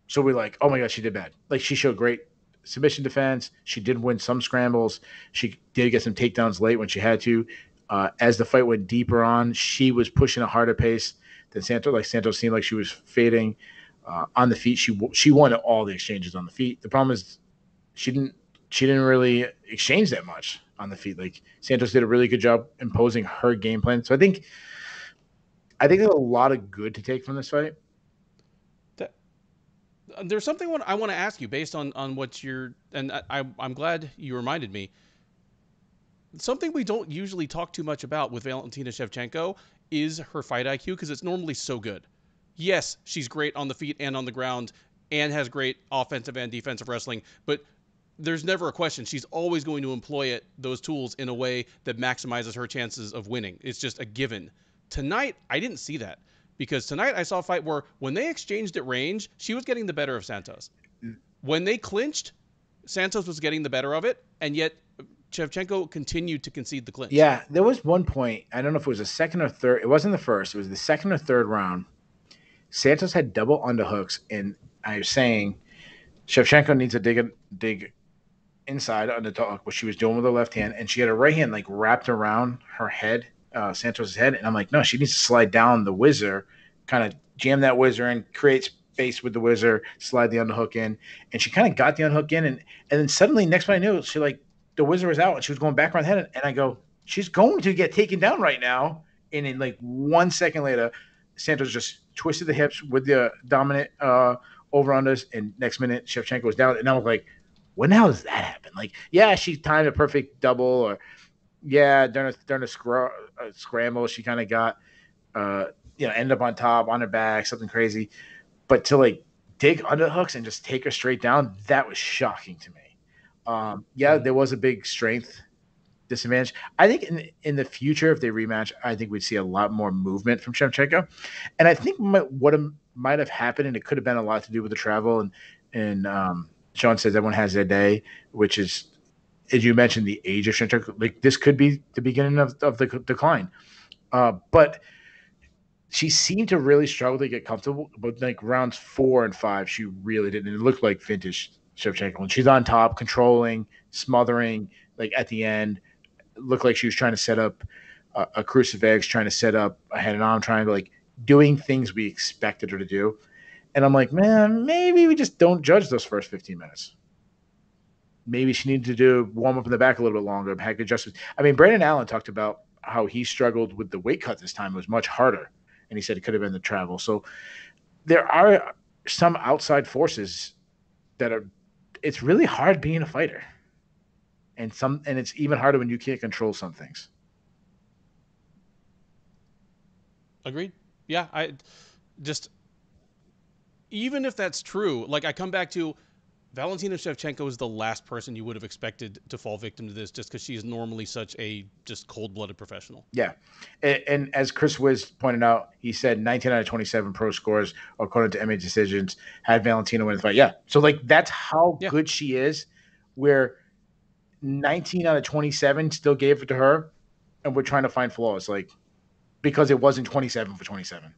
So we're like, oh my god, she did bad. Like she showed great submission defense. She did win some scrambles. She did get some takedowns late when she had to. As the fight went deeper on, she was pushing a harder pace than Santos. Like Santos seemed like she was fading on the feet. She won all the exchanges on the feet. The problem is she didn't really exchange that much on the feet. Like Santos did a really good job imposing her game plan. So I think there's a lot of good to take from this fight. That, there's something I want to ask you based on what you're, and I'm glad you reminded me. Something we don't usually talk too much about with Valentina Shevchenko is her fight IQ because it's normally so good. Yes, she's great on the feet and on the ground and has great offensive and defensive wrestling, but there's never a question. She's always going to employ those tools in a way that maximizes her chances of winning. It's just a given. Tonight, I didn't see that because tonight I saw a fight where when they exchanged at range, she was getting the better of Santos. When they clinched, Santos was getting the better of it, and yet Shevchenko continued to concede the clinch. Yeah, there was one point. I don't know if it was the second or third. It wasn't the first. It was the second or third round. Santos had double underhooks, and I was saying Shevchenko needs to dig inside under dog, what she was doing with her left hand, and she had her right hand like wrapped around her head, Santos's head, and I'm like, no, she needs to slide down the whizzer, kind of jam that whizzer in, create space with the whizzer, slide the underhook in, and she kind of got the underhook in, and then suddenly, next thing I knew, she like the whizzer was out, and she was going back around the head, and I go, she's going to get taken down right now, and in like 1 second later, Santos just twisted the hips with the dominant over unders, and next minute Shevchenko was down, and I was like, when the hell does that happen? Like, yeah, she timed a perfect double, or yeah, during a scramble, she kind of got, ended up on top, on her back, something crazy. But to like dig underhooks and just take her straight down, that was shocking to me. Yeah, Mm-hmm. there was a big strength disadvantage. I think in the future, if they rematch, I think we'd see a lot more movement from Shevchenko. And I think what might have happened, and it could have been a lot to do with the travel, and Sean says everyone has their day, which is, as you mentioned, the age of Shevchenko. Like this could be the beginning of the decline. But she seemed to really struggle to get comfortable. But like rounds 4 and 5, she really didn't. It looked like vintage Shevchenko. And she's on top, controlling, smothering, like at the end looked like she was trying to set up a crucifix, trying to set up a head and arm triangle, like doing things we expected her to do. And I'm like, man, maybe we just don't judge those first 15 minutes. Maybe she needed to do warm up in the back a little bit longer, had adjustments. I mean, Brandon Allen talked about how he struggled with the weight cut this time. It was much harder. And he said it could have been the travel. So there are some outside forces that are, it's really hard being a fighter. And it's even harder when you can't control some things. Agreed. Yeah, I just, even if that's true, like I come back to Valentina Shevchenko is the last person you would have expected to fall victim to this, just because she is normally such a just cold-blooded professional. Yeah. And as Chris Wiz pointed out, he said 19 out of 27 pro scores, according to MMA decisions, had Valentina win the fight. Yeah. So, like, that's how good she is, where 19 out of 27 still gave it to her, and we're trying to find flaws, like, because it wasn't 27 for 27.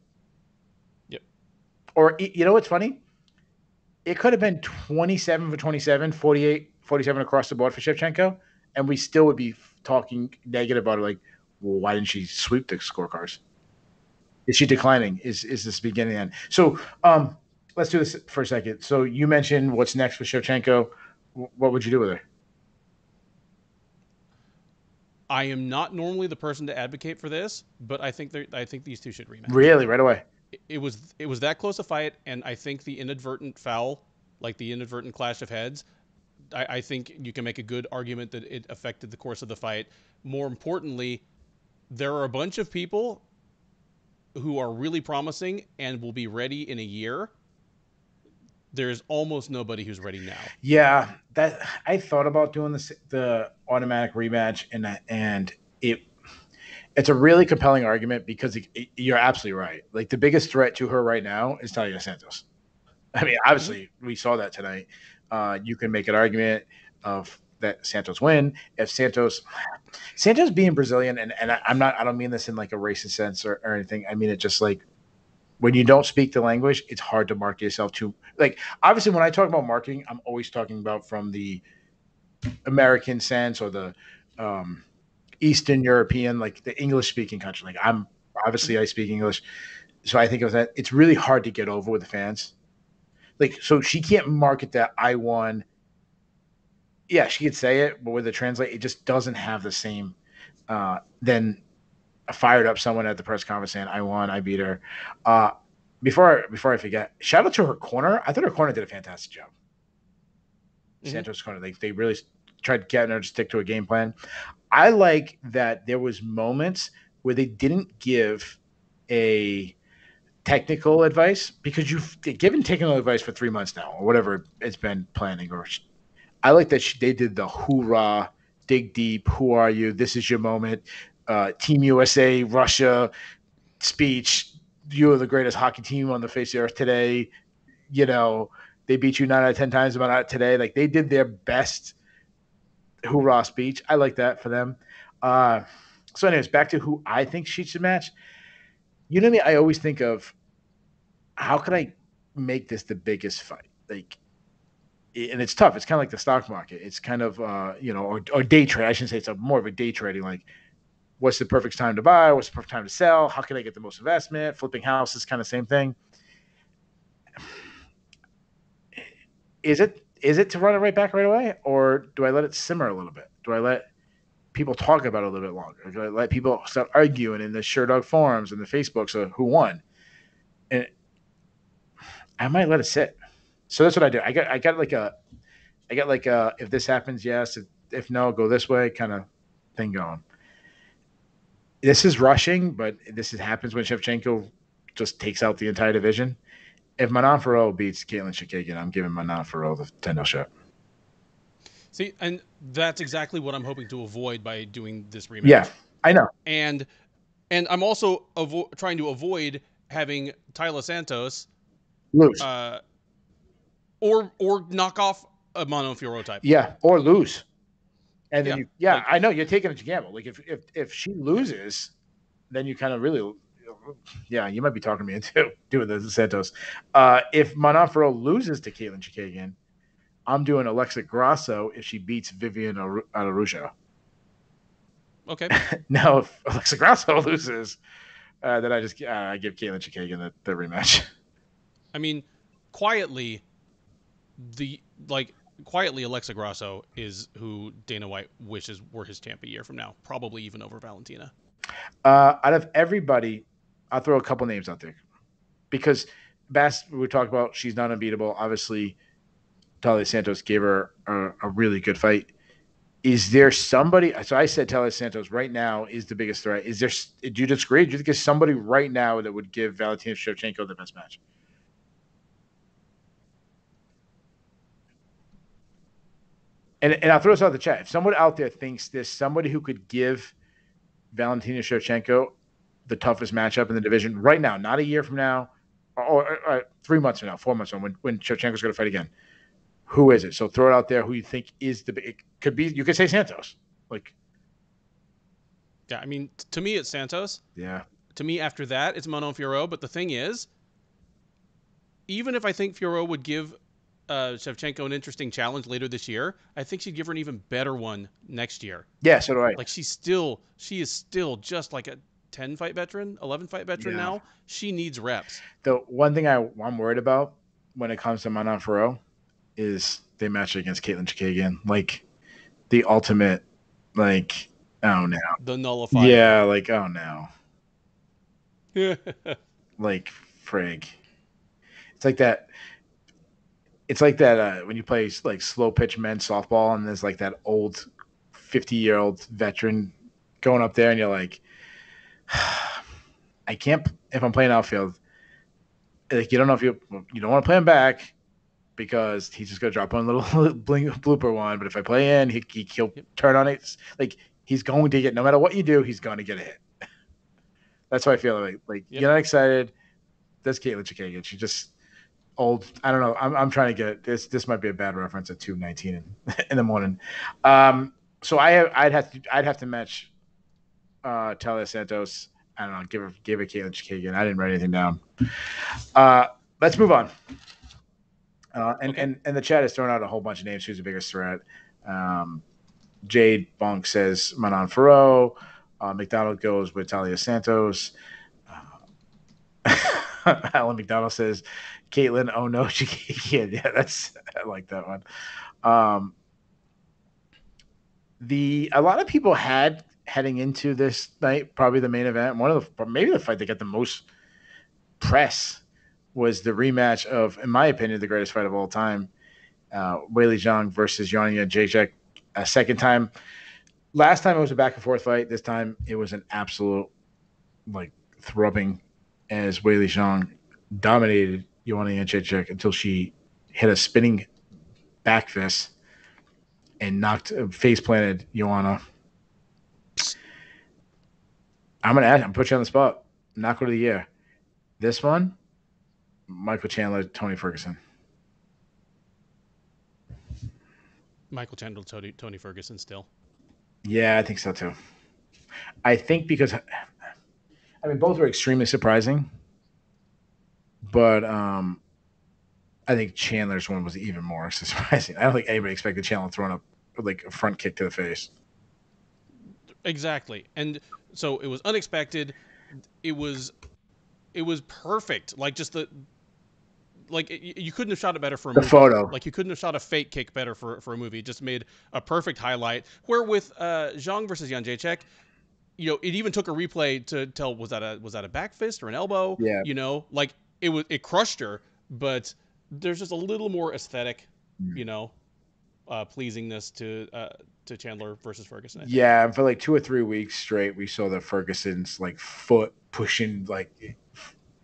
Yep. Or, you know what's funny? It could have been 27 for 27, 48, 47 across the board for Shevchenko, and we still would be talking negative about it, like, well, why didn't she sweep the scorecards? Is she declining? Is this beginning and end? So let's do this for a second. So you mentioned what's next for Shevchenko. What would you do with her? I am not normally the person to advocate for this, but I think these two should rematch. Really, right away. It was that close a fight, and I think the inadvertent foul, like the inadvertent clash of heads, I think you can make a good argument that it affected the course of the fight. More importantly, there are a bunch of people who are really promising and will be ready in a year. There's almost nobody who's ready now. Yeah, that I thought about doing the automatic rematch, and it's a really compelling argument because you're absolutely right. Like, the biggest threat to her right now is Taila Santos. I mean, obviously, we saw that tonight. You can make an argument of that Santos win. If Santos being Brazilian, and I don't mean this in like a racist sense or anything. I mean it just like, when you don't speak the language, it's hard to market yourself to, like, obviously when I talk about marketing, I'm always talking about from the American sense or the Eastern European, like the English speaking country. Like, I speak English. So I think of that. It's really hard to get over with the fans. Like, so she can't market that I won. Yeah, she could say it, but with the translate, it just doesn't have the same. Then fired up someone at the press conference saying, "I won, I beat her." Before I forget, shout out to her corner. I thought her corner did a fantastic job. Santos corner, they really tried getting her to stick to a game plan. I like that there was moments where they didn't give a technical advice, because you've given technical advice for 3 months now or whatever it's been planning. Or I like that they did the hoorah, dig deep, who are you? This is your moment. Team USA, Russia speech. You are the greatest hockey team on the face of the earth today. You know, they beat you 9 out of 10 times, but not today. Like, they did their best hoorah speech. I like that for them. So anyways, back to who I think she should match. You know me, I always think of, how can I make this the biggest fight? Like, and it's tough. It's kind of like the stock market. It's kind of, or day trade. I shouldn't say it's more of a day trading. Like, what's the perfect time to buy? What's the perfect time to sell? How can I get the most investment? Flipping houses, kind of same thing. Is it to run it right back right away? Or do I let it simmer a little bit? Do I let people talk about it a little bit longer? Do I let people start arguing in the Sherdog forums and the Facebooks of who won? And I might let it sit. So that's what I do. I got like a if this happens, yes. If no, go this way kind of thing going. This is rushing, but happens when Shevchenko just takes out the entire division. If Manon Farrell beats Caitlin Chikagian, I'm giving Manon Farrell the 10-0 shot. See, and that's exactly what I'm hoping to avoid by doing this rematch. Yeah, I know. And I'm also trying to avoid having Taila Santos lose, or knock off a Manon Fiorot type. Yeah, or lose. And then like, I know you're taking a gamble. Like, if she loses, then you kind of really, you might be talking me into doing the Santos. If Manon Farrell loses to Caitlin Chikagian, I'm doing Alexa Grasso if she beats Vivian Araujo. Okay. Now, if Alexa Grasso loses, then I give Caitlin Chikagian the rematch. I mean, quietly, the like quietly Alexa Grasso is who Dana White wishes were his champ a year from now, probably even over Valentina. Out of everybody, I'll throw a couple names out there because Bass, we talked about, she's not unbeatable. Obviously, Talia Santos gave her a really good fight. Is there somebody? So I said Talia Santos right now is the biggest threat. Is there? Do you disagree? Do you think there's somebody right now that would give Valentina Shevchenko the best match? And I'll throw this out the chat. If someone out there thinks there's somebody who could give Valentina Shevchenko the toughest matchup in the division right now, not a year from now, or 3 months from now, 4 months from now, when Shevchenko's going to fight again, who is it? So throw it out there. Who you think is the? It could be. You could say Santos. Like, Yeah, I mean, to me it's Santos. yeah, To me, after that, it's Manon Fiorot. But the thing is, even if I think Fiorot would give Shevchenko an interesting challenge later this year, I think she'd give her an even better one next year. yeah. So do I. Like she is still just like a 10 fight veteran, 11 fight veteran Yeah. now. She needs reps. The one thing I'm worried about when it comes to Manon Fiorot is they match her against Caitlin Chikagian, like the ultimate, like, oh no, The nullifier. yeah, like, oh no, like, frig. It's like that. It's like that when you play like slow pitch men's softball, and there's like that old 50-year-old veteran going up there, and you're like, I can't. If I'm playing outfield, like, you don't know if you don't want to play him back because he's just gonna drop one little blooper one. But if I play in, he'll turn on it. Like, he's going to get, no matter what you do, he's going to get a hit. That's how I feel. Like Yep. You're not excited. That's Caitlin Chikagian. She just old. I don't know. I'm trying to get this. This might be a bad reference at 2:19 in the morning. So I'd have to match Talia Santos. I don't know. Give her Caitlin Chikagian. I didn't write anything down. Let's move on. And the chat is throwing out a whole bunch of names. Who's the biggest threat? Jade Bunk says Manon Fiorot. McDonald goes with Talia Santos. Alan McDonald says Caitlin. Oh no, she can't. Yeah, I like that one. A lot of people had heading into this night, probably the main event, maybe the fight that got the most press was the rematch of, in my opinion, the greatest fight of all time, Whaley Zhang versus Joanna Jędrzejczyk. A second time. Last time it was a back and forth fight. This time it was an absolute thrubbing, as Whaley Zhang dominated Joanna Jędrzejczyk until she hit a spinning back fist and face planted Joanna. I'm gonna put you on the spot. Knockout of the year. This one, Michael Chandler, Tony Ferguson. Michael Chandler, Tony Ferguson still. Yeah, I think so too. I think because, I mean, both were extremely surprising, but I think Chandler's one was even more surprising. I don't think anybody expected Chandler throwing up like a front kick to the face. Exactly. And so it was unexpected. It was perfect. Like, just you couldn't have shot it better for a movie. Photo. Like, you couldn't have shot a fake kick better for a movie. It just made a perfect highlight. Where with Zhang versus Jędrzejczyk, it even took a replay to tell, was that a back fist or an elbow? Yeah. It crushed her, but there's just a little more aesthetic, pleasingness to Chandler versus Ferguson. Yeah, for like 2 or 3 weeks straight, we saw the Ferguson's foot pushing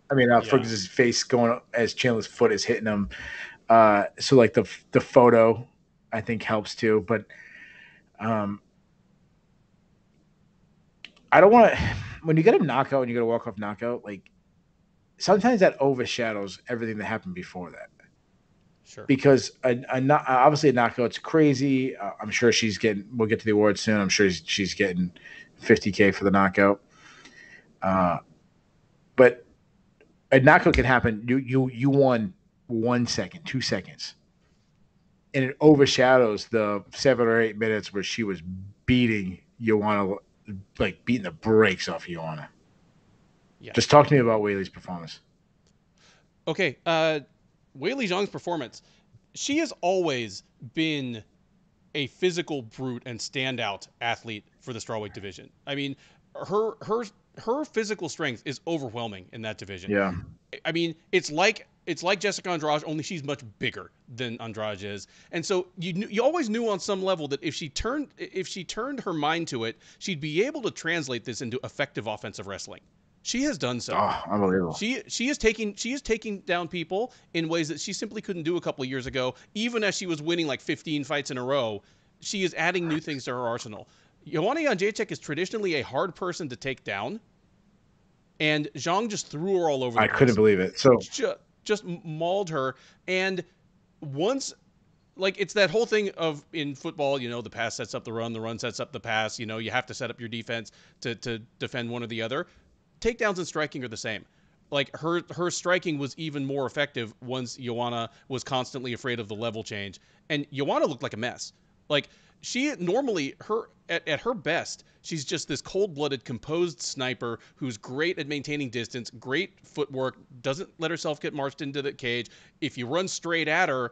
Ferguson's face going as Chandler's foot is hitting him. So the photo, I think, helps too. But I don't want to. When you get a knockout and you get a walk-off knockout, sometimes that overshadows everything that happened before that. Sure. Because obviously a knockout's crazy. I'm sure we'll get to the awards soon. I'm sure she's getting $50K for the knockout. But a knockout can happen. You won 1 second, 2 seconds, and it overshadows the 7 or 8 minutes where she was beating Joanna, beating the brakes off Joanna. Yeah. Just talk to me about Whaley's performance. Okay. Whaley Zhang's performance, she has always been a physical brute and standout athlete for the strawweight division. I mean, her physical strength is overwhelming in that division. Yeah. I mean, it's like Jessica Andrade, only she's much bigger than Andrade is, and so you always knew on some level that if she turned her mind to it, she'd be able to translate this into effective offensive wrestling. She has done so. Oh, unbelievable. She is taking down people in ways that she simply couldn't do a couple of years ago. Even as she was winning like 15 fights in a row, she is adding new things to her arsenal. Joanna Jędrzejczyk is traditionally a hard person to take down, and Zhang just threw her all over the I place. couldn't believe it. So Just mauled her, and once, like, it's that whole thing of in football, the pass sets up the run sets up the pass. You have to set up your defense to defend one or the other. Takedowns and striking are the same. Like her striking was even more effective once Joanna was constantly afraid of the level change, and Joanna looked like a mess. Like she normally at her best, she's just this cold-blooded, composed sniper who's great at maintaining distance, great footwork, doesn't let herself get marched into the cage. If you run straight at her,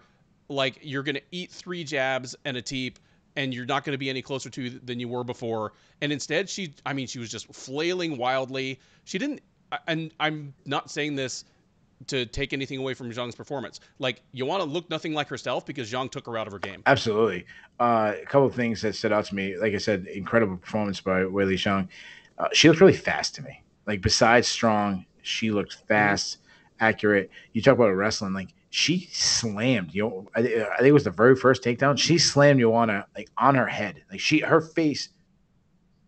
like you're gonna eat 3 jabs and a teep, and you're not going to be any closer to than you were before. And instead, she was just flailing wildly. She didn't, and I'm not saying this to take anything away from Zhang's performance. Like, Joanna looked nothing like herself because Zhang took her out of her game. absolutely. A couple of things that stood out to me. Like I said, incredible performance by Whaley Zhang. She looked really fast to me. Like besides strong, she looked fast, accurate. You talk about wrestling, like she slammed. I think it was the very first takedown. She slammed Joanna like on her head. Like her face,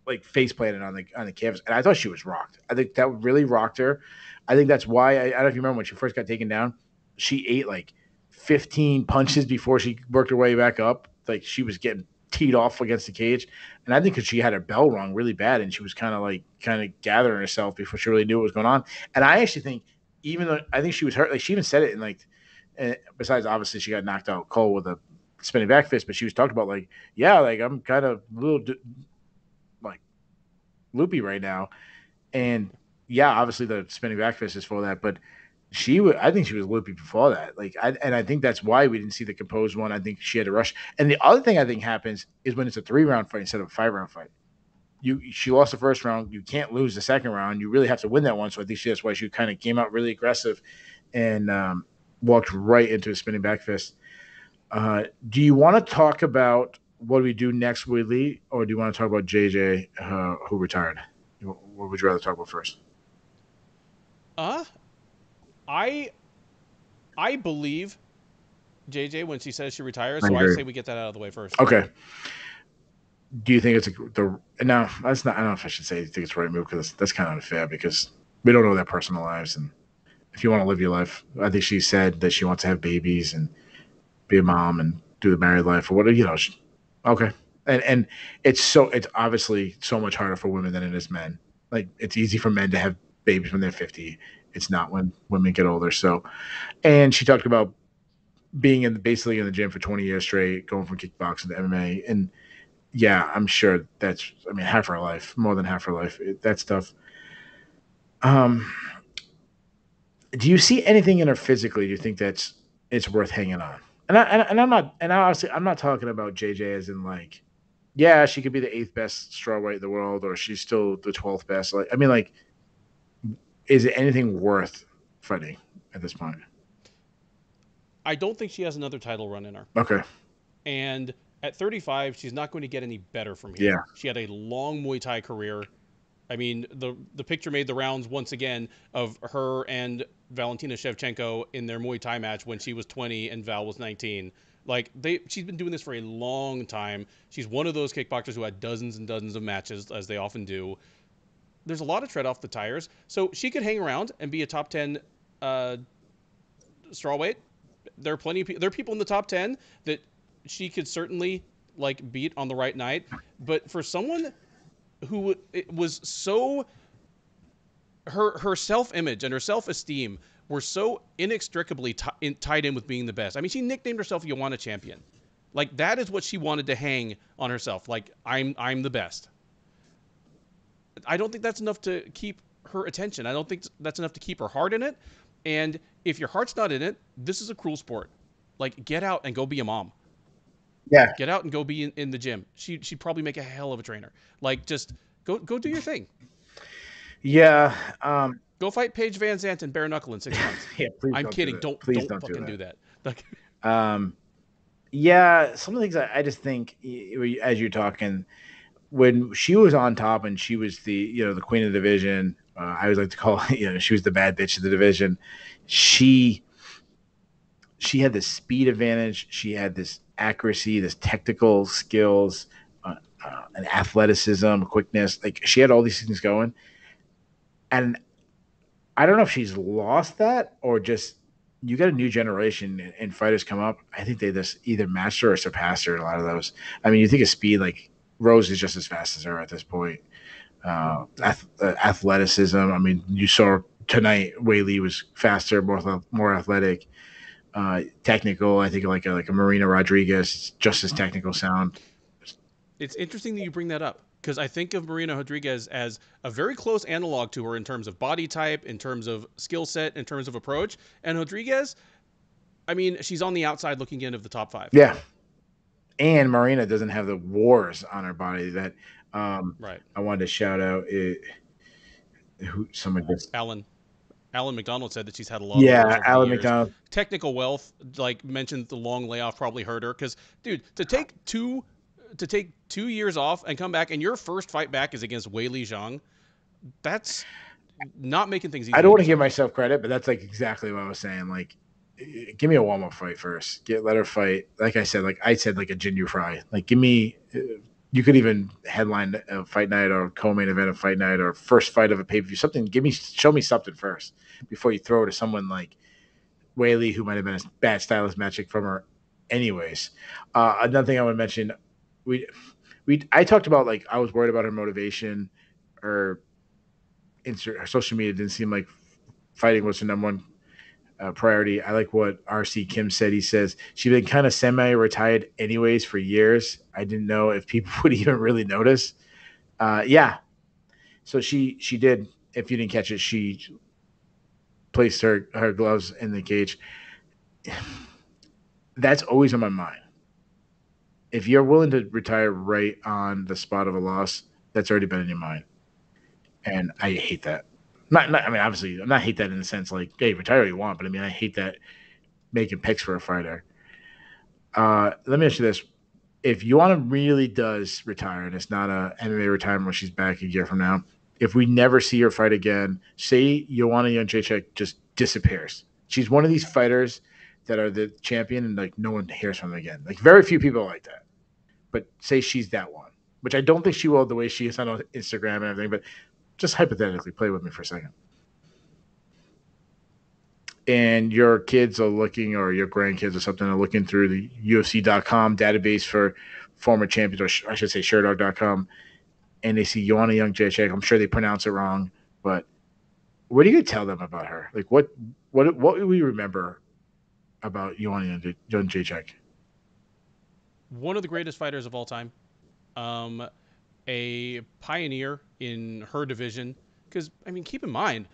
like face planted on the canvas, and I thought she was rocked. I think that really rocked her. I think that's why I don't know if you remember when she first got taken down. She ate like 15 punches before she worked her way back up. Like she was getting teed off against the cage. And I think because she had her bell rung really bad and she was kind of gathering herself before she really knew what was going on. And I actually think, even though I think she was hurt, like she even said it in like, besides obviously she got knocked out cold with a spinning back fist, but she was talking about like, yeah, like I'm kind of a little like loopy right now. And yeah, obviously the spinning back fist is for that, but I think she was loopy before that. I think that's why we didn't see the composed one. I think she had to rush. And the other thing I think happens is when it's a 3-round fight instead of a 5-round fight. She lost the first round. You can't lose the second round. You really have to win that one. So I think that's why she kind of came out really aggressive and walked right into a spinning back fist. Do you want to talk about what we do next with Lee, or do you want to talk about JJ who retired? What would you rather talk about first? I believe JJ when she says she retires, I so I agree. say we get that out of the way first. Okay. Do you think it's no? That's not. I don't know if I should say you think it's the right move because that's kind of unfair because we don't know their personal lives. And if you want to live your life, I think she said that she wants to have babies and be a mom and do the married life or whatever. Okay. And it's obviously so much harder for women than it is men. Like it's easy for men to have babies when they're 50. It's not when women get older. So, and she talked about being basically in the gym for 20 years straight, going from kickboxing to MMA. And yeah, I'm sure half her life, more than half her life, that stuff. Do you see anything in her physically? Do you think it's worth hanging on? I'm not talking about JJ as in like, yeah, she could be the 8th best strawweight in the world, or she's still the 12th best. Like, is it anything worth fighting at this point? I don't think she has another title run in her. Okay. And at 35, she's not going to get any better from here. Yeah. She had a long Muay Thai career. I mean, the picture made the rounds once again of her and Valentina Shevchenko in their Muay Thai match when she was 20 and Val was 19. Like she's been doing this for a long time. She's one of those kickboxers who had dozens and dozens of matches, as they often do. There's a lot of tread off the tires, so she could hang around and be a top 10 strawweight. There are people in the top 10 that she could certainly like beat on the right night. But for someone who it was so her self-image and her self-esteem were so inextricably tied in with being the best. I mean, she nicknamed herself Joanna Champion. Like that is what she wanted to hang on herself. Like I'm the best. I don't think that's enough to keep her attention. I don't think that's enough to keep her heart in it. And if your heart's not in it, this is a cruel sport. Like, get out and go be a mom. Yeah. Get out and go be in the gym. She'd probably make a hell of a trainer. Like, just go do your thing. Yeah. Go fight Paige Van Zant and bare knuckle in 6 months. Yeah. Please I'm don't do kidding. that. Don't Please don't don't do fucking do that. that. Like, Yeah. Some of the things I just think, as you're talking, when she was on top and she was the queen of the division, I always like to call she was the bad bitch of the division. She had this speed advantage. She had this accuracy, this technical skills, an athleticism, quickness. Like she had all these things going, and I don't know if she's lost that or just you got a new generation and fighters come up. I think they just either match her or surpass her in a lot of those. I mean, you think of speed, like Rose is just as fast as her at this point. Athleticism. I mean, you saw tonight Whaley was faster, more athletic, technical. I think like a Marina Rodriguez, just as technical sound. it's interesting that you bring that up because I think of Marina Rodriguez as a very close analog to her in terms of body type, in terms of skill set, in terms of approach. And Rodriguez, I mean, she's on the outside looking in of the top five. Yeah, and Marina doesn't have the wars on her body that Right. I wanted to shout out. Who someone just Alan McDonald said that she's had a lot of wars yeah, over the Alan years. McDonald. Technical wealth, like mentioned, the long layoff probably hurt her. Because, dude, to take 2 years off and come back, and your first fight back is against Whaley Zhang. That's not making things easy I don't on want to give yourself. myself credit, but that's like exactly what I was saying. Like, give me a warm up fight first. Let her fight. Like I said, like a Jinju Fry. Like, give me. You could even headline a fight night or co-main event of fight night or first fight of a pay per view. Something. Show me something first before you throw it to someone like Whaley, who might have been a bad stylist matchup from her, anyways. Another thing I would mention, I talked about like I was worried about her motivation or her social media didn't seem like fighting was her number one priority. I like what RC Kim said. He says she'd been kind of semi-retired anyways for years. I didn't know if people would even really notice. Yeah, so she did. If you didn't catch it, she placed her gloves in the cage. That's always on my mind. If you're willing to retire right on the spot of a loss, that's already been in your mind, and I hate that. I mean, obviously, I'm not hate that in the sense like, hey, retire what you want, but I mean, I hate that making picks for a fighter. Let me ask you this: if Joanna really does retire, and it's not a MMA retirement where she's back a year from now, if we never see her fight again, say Joanna Jędrzejczyk just disappears, she's one of these fighters that are the champion, and like no one hears from them again. Like very few people like that. But say she's that one, which I don't think she will the way she is on Instagram and everything. But just hypothetically, play with me for a second. And your kids are looking, or your grandkids or something, are looking through the UFC.com database for former champions, or I should say Sherdog.com, and they see Joanna Jędrzejczyk. I'm sure they pronounce it wrong, but what are you going to tell them about her? Like, what do we remember about Joanna Jędrzejczyk? One of the greatest fighters of all time. Um, a pioneer in her division. Because, I mean, keep in mind,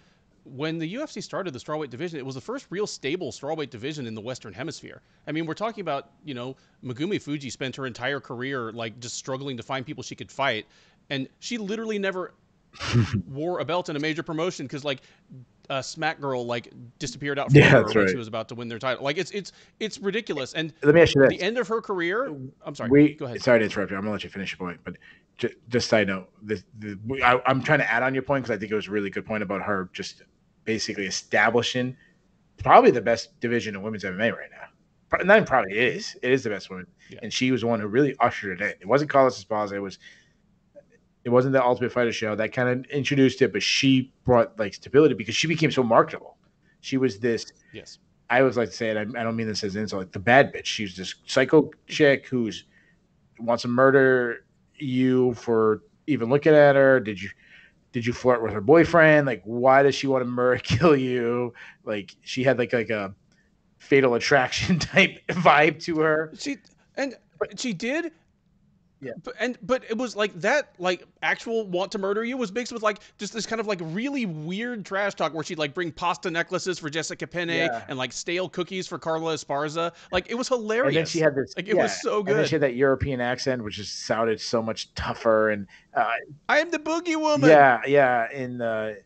when the UFC started the strawweight division, it was the first real stable strawweight division in the Western Hemisphere. I mean, we're talking about, Megumi Fuji spent her entire career, like, just struggling to find people she could fight. And she literally never wore a belt in a major promotion because, like, Smack Girl, like, disappeared out from Yeah, under her that's when right. she was about to win their title. Like, it's ridiculous. And Let me ask you the this: end of her career, I'm sorry, go ahead. sorry to interrupt you. I'm gonna let you finish your point, but just side note, I'm trying to add on your point because I think it was a really good point about her just basically establishing probably the best division in women's MMA right now. Not even probably it is the best woman, Yeah. and she was the one who really ushered it in. It wasn't Carlos Esparza. It wasn't the Ultimate Fighter show that kind of introduced it, but she brought like stability because she became so marketable. She was this. Yes. I always like to say it. I don't mean this as an insult. Like the bad bitch. She's this psycho chick who's wants to murder you for even looking at her. Did you flirt with her boyfriend? Like, why does she want to murder kill you? Like, she had like a fatal attraction type vibe to her. She and But she did But it was like that, like actual want to murder you was mixed with like just this kind of like really weird trash talk where she'd like bring pasta necklaces for Jessica Penne Yeah. and like stale cookies for Carla Esparza. Like it was And then she hilarious. had this, Like it was yeah. so And then she good. had that European accent, which just sounded so much tougher. And I am the boogie woman. yeah, yeah. And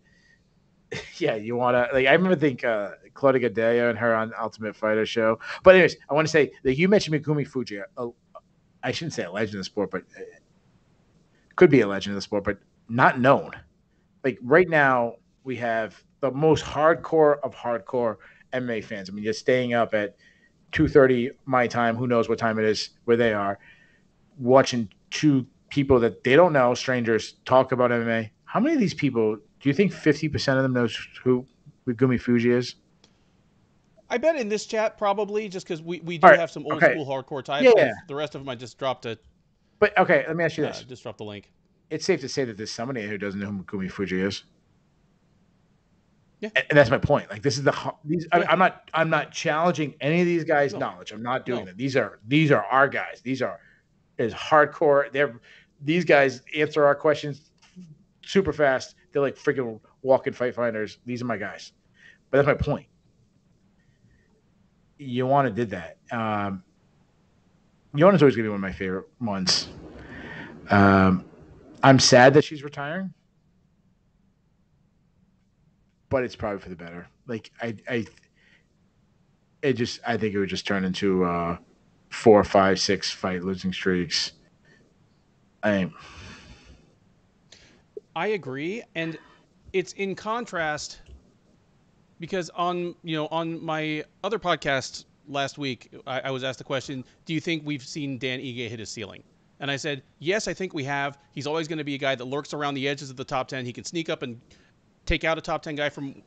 yeah, you want to like. I remember think Claudia Gadelha and her on Ultimate Fighter show. But anyways, I want to say that you mentioned Megumi Fuji. I shouldn't say a legend of the sport, but could be a legend of the sport, but not known. Like right now, we have the most hardcore of hardcore MMA fans. I mean, you're staying up at 2:30 my time. Who knows what time it is where they are, watching two people that they don't know, strangers, talk about MMA. How many of these people do you think 50% of them knows who Gumi Fuji is? I bet in this chat probably just because we All do right. have some old Okay. school hardcore types, Yeah, but yeah. if the rest of them I just dropped a But okay, let me ask you this. just dropped the link. It's safe to say that there's somebody who doesn't know who Gumi Fuji is. Yeah. And that's my point. Like this is these. Yeah. I'm not challenging any of these guys' knowledge. I'm not doing that. These are our guys. These are is hardcore. These guys answer our questions super fast. They're like freaking walking fight finders. These are my guys. But that's my point. Joanna did that. Joanna's always gonna be one of my favorite ones. I'm sad that she's retiring, but it's probably for the better. Like I think it would just turn into 4, 5, 6 fight losing streaks. I agree, and it's in contrast because on my other podcast last week, I was asked the question, do you think we've seen Dan Ige hit his ceiling? And I said, yes, I think we have. He's always going to be a guy that lurks around the edges of the top 10. He can sneak up and take out a top 10 guy from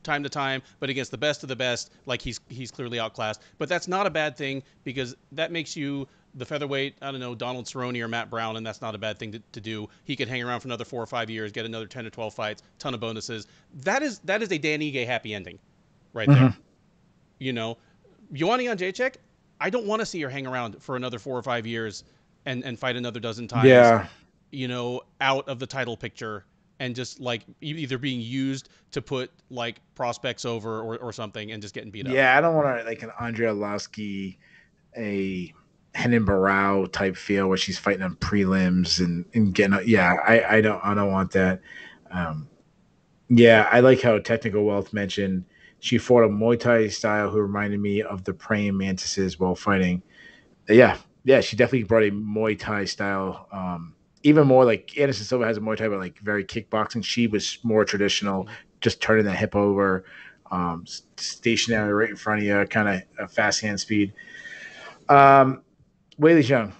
time to time, but against the best of the best, like he's clearly outclassed. But that's not a bad thing because that makes you the featherweight, I don't know, Donald Cerrone or Matt Brown, and that's not a bad thing to do. He could hang around for another 4 or 5 years, get another 10 or 12 fights, ton of bonuses. That is a Dan Ige happy ending right there. You know, Joanna Jędrzejczyk, I don't want to see her hang around for another 4 or 5 years and fight another dozen times. Yeah. Out of the title picture and just like either being used to put like prospects over or something and just getting beat up. Yeah, I don't want to like an Andrea Arlovski, a Henan Barao type feel where she's fighting on prelims and getting. Yeah, I don't want that. Yeah, I like how Technical Wealth mentioned she fought a Muay Thai style who reminded me of the praying mantises while fighting. Yeah, she definitely brought a Muay Thai style. Even more like Anderson Silva has a Muay Thai, but like very kickboxing. She was more traditional, just turning that hip over, stationary right in front of you, kind of a fast hand speed. Whaley Zhang.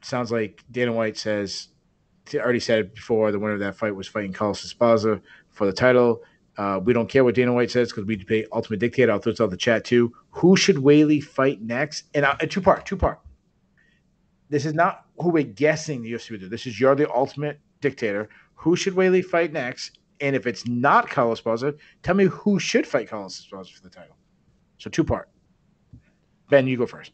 Sounds like Dana White already said it before, the winner of that fight was fighting Carlos Esparza for the title. We don't care what Dana White says because we debate Ultimate Dictator. I'll throw it out the chat too. Who should Whaley fight next? And two-part. This is not who we're guessing the UFC would do. This is you're the Ultimate Dictator. Who should Whaley fight next? And if it's not Carlos Esparza, tell me who should fight Carlos Esparza for the title. So two-part. Ben, you go first.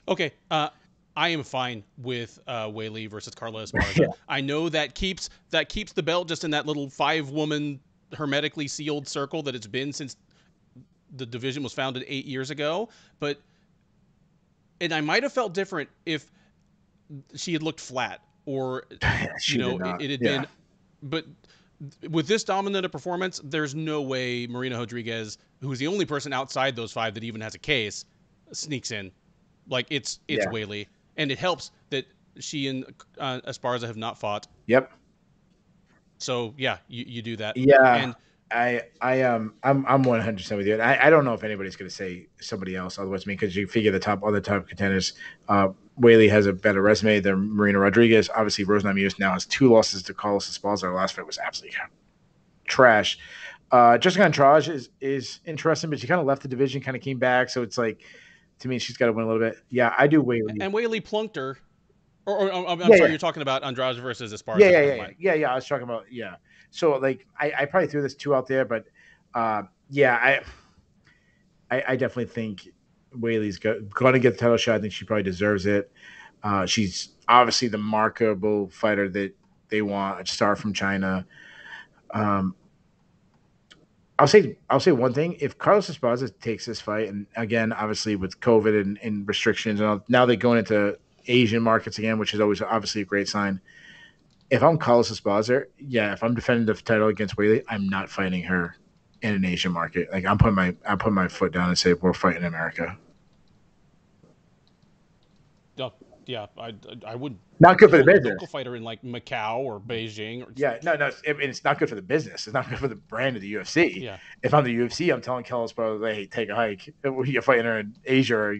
Okay. I am fine with Whaley versus Carla Esparza. Yeah. I know that keeps the belt just in that little 5-woman hermetically sealed circle that it's been since the division was founded 8 years ago. And I might have felt different if she had looked flat or it had been. But with this dominant a performance, there's no way Marina Rodriguez, who's the only person outside those 5 that even has a case, sneaks in. Like it's Whaley, and it helps that she and Esparza have not fought. Yep. So yeah, you do that. Yeah. And I'm 100% with you. And I don't know if anybody's going to say somebody else otherwise me because you figure the other top contenders. Whaley has a better resume than Marina Rodriguez. Obviously, Rose Namajunas now has 2 losses to Carlos Esparza. Her last fight was absolutely trash. Jessica Andrade is interesting, but she kind of left the division, kind of came back. So it's like, to me, she's got to win a little bit. Yeah, I do Whaley. And Whaley plunked her. I'm sorry, you're talking about Andrade versus Esparza. Yeah. I was talking about So like I probably threw this 2 out there, but I definitely think Whaley's going to get the title shot. I think she probably deserves it. She's obviously the marketable fighter that they want, a star from China. I'll say one thing: if Carlos Esparza takes this fight, and again, obviously with COVID and restrictions, and all, now they're going into Asian markets again, which is always obviously a great sign. If I'm Carlos Esparza, yeah, if I'm defending the title against Whaley, I'm not fighting her in an Asian market. Like I'm putting my foot down and say we're fighting America. Yeah, I would. Not good for the Hell, business. don't go fight her in like Macau or Beijing. Or, Yeah, no, it's not good for the business. It's not good for the brand of the UFC. yeah. If I'm the UFC, I'm telling Carlos Esparza, hey, take a hike. You're fighting her in Asia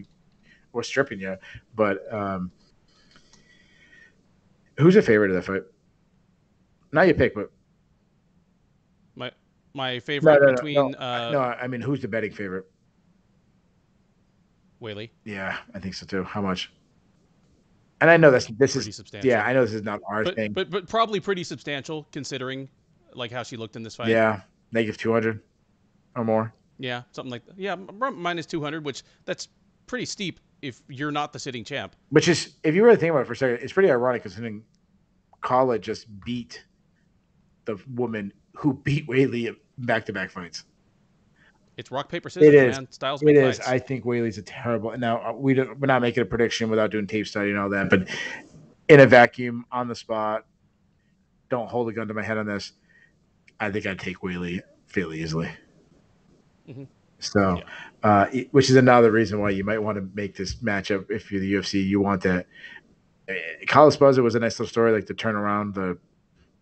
or stripping you. But who's your favorite of that fight? Not your pick, but my favorite between no. I mean, who's the betting favorite? Whaley. Yeah, I think so too. How much? And I know this pretty is substantial. Yeah, I know this is not our thing, but probably pretty substantial considering like how she looked in this fight. Yeah, -200 or more. Yeah, something like that. Yeah, minus 200, which that's pretty steep if you're not the sitting champ. Which is, if you really think about it for a second, it's pretty ironic considering Carla just beat the woman who beat Whaley back-to-back fights. It's rock paper scissors, man. Styles make fights. I think Whaley's a terrible. Now we're not making a prediction without doing tape study and all that, but in a vacuum, on the spot, don't hold a gun to my head on this. I think I'd take Whaley fairly easily. Mm-hmm. So, which is another reason why you might want to make this matchup if you're the UFC. You want that. Carlos Esparza was a nice little story, like the turnaround.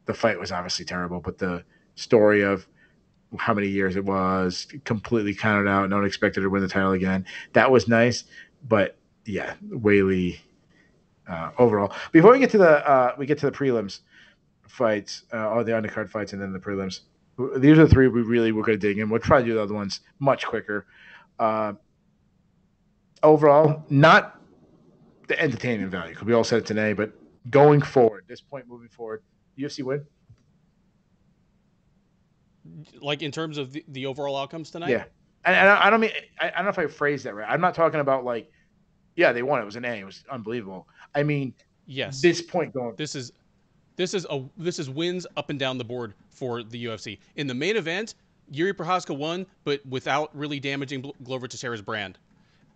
The fight was obviously terrible, but the story of how many years it was, completely counted out. No one expected her to win the title again. That was nice, but yeah, Whaley overall. Before we get to the prelims fights, or the undercard fights, and then the prelims. These are the three we really were going to dig in. We'll try to do the other ones much quicker. Overall, not the entertainment value, because we all said it today, but going forward, this point moving forward, UFC win? Like in terms of the overall outcomes tonight? Yeah. And I don't mean, I don't know if I phrased that right. I'm not talking about like, yeah, they won. It was an A. It was unbelievable. I mean, yes. This point going. This is wins up and down the board for the UFC. In the main event, Yuri Prohaska won, but without really damaging Glover Teixeira's brand.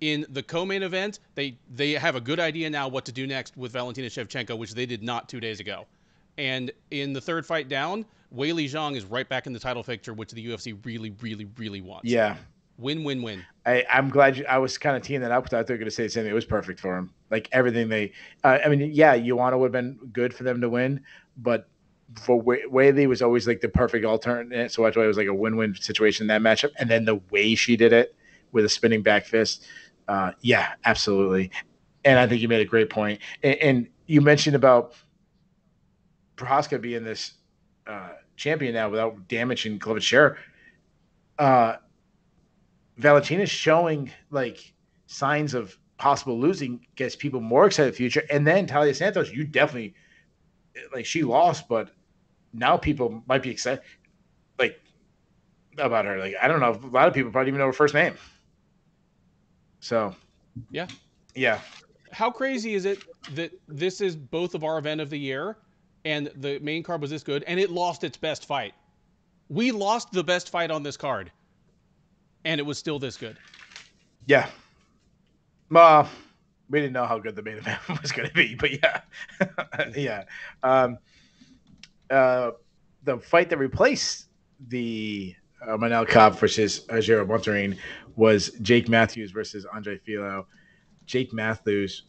In the co-main event, they have a good idea now what to do next with Valentina Shevchenko, which they did not 2 days ago. And in the third fight down, Whaley Zhang is right back in the title picture, which the UFC really, really, really wants. Yeah. Win. I'm glad I was kind of teeing that up because I thought they were going to say the same thing. It was perfect for him. Like everything I mean, yeah, Joanna would have been good for them to win, but for Whaley was always like the perfect alternate. So that's why it was like a win-win situation in that matchup. And then the way she did it with a spinning back fist. Yeah, absolutely. And I think you made a great point. And you mentioned about Prochazka being this champion now without damaging Glover Teixeira. Valentina's showing like signs of possible losing, gets people more excited in the future. And then Talia Santos, you definitely like she lost, but now people might be excited like about her. Like I don't know, a lot of people probably even know her first name. So yeah. How crazy is it that this is both of our event of the year, and the main card was this good, and it lost its best fight? We lost the best fight on this card, and it was still this good. Yeah. We didn't know how good the main event was going to be, but yeah. Yeah. The fight that replaced the Manel Kape versus Ajero Montarin was Jake Matthews versus Andre Filo. Jake Matthews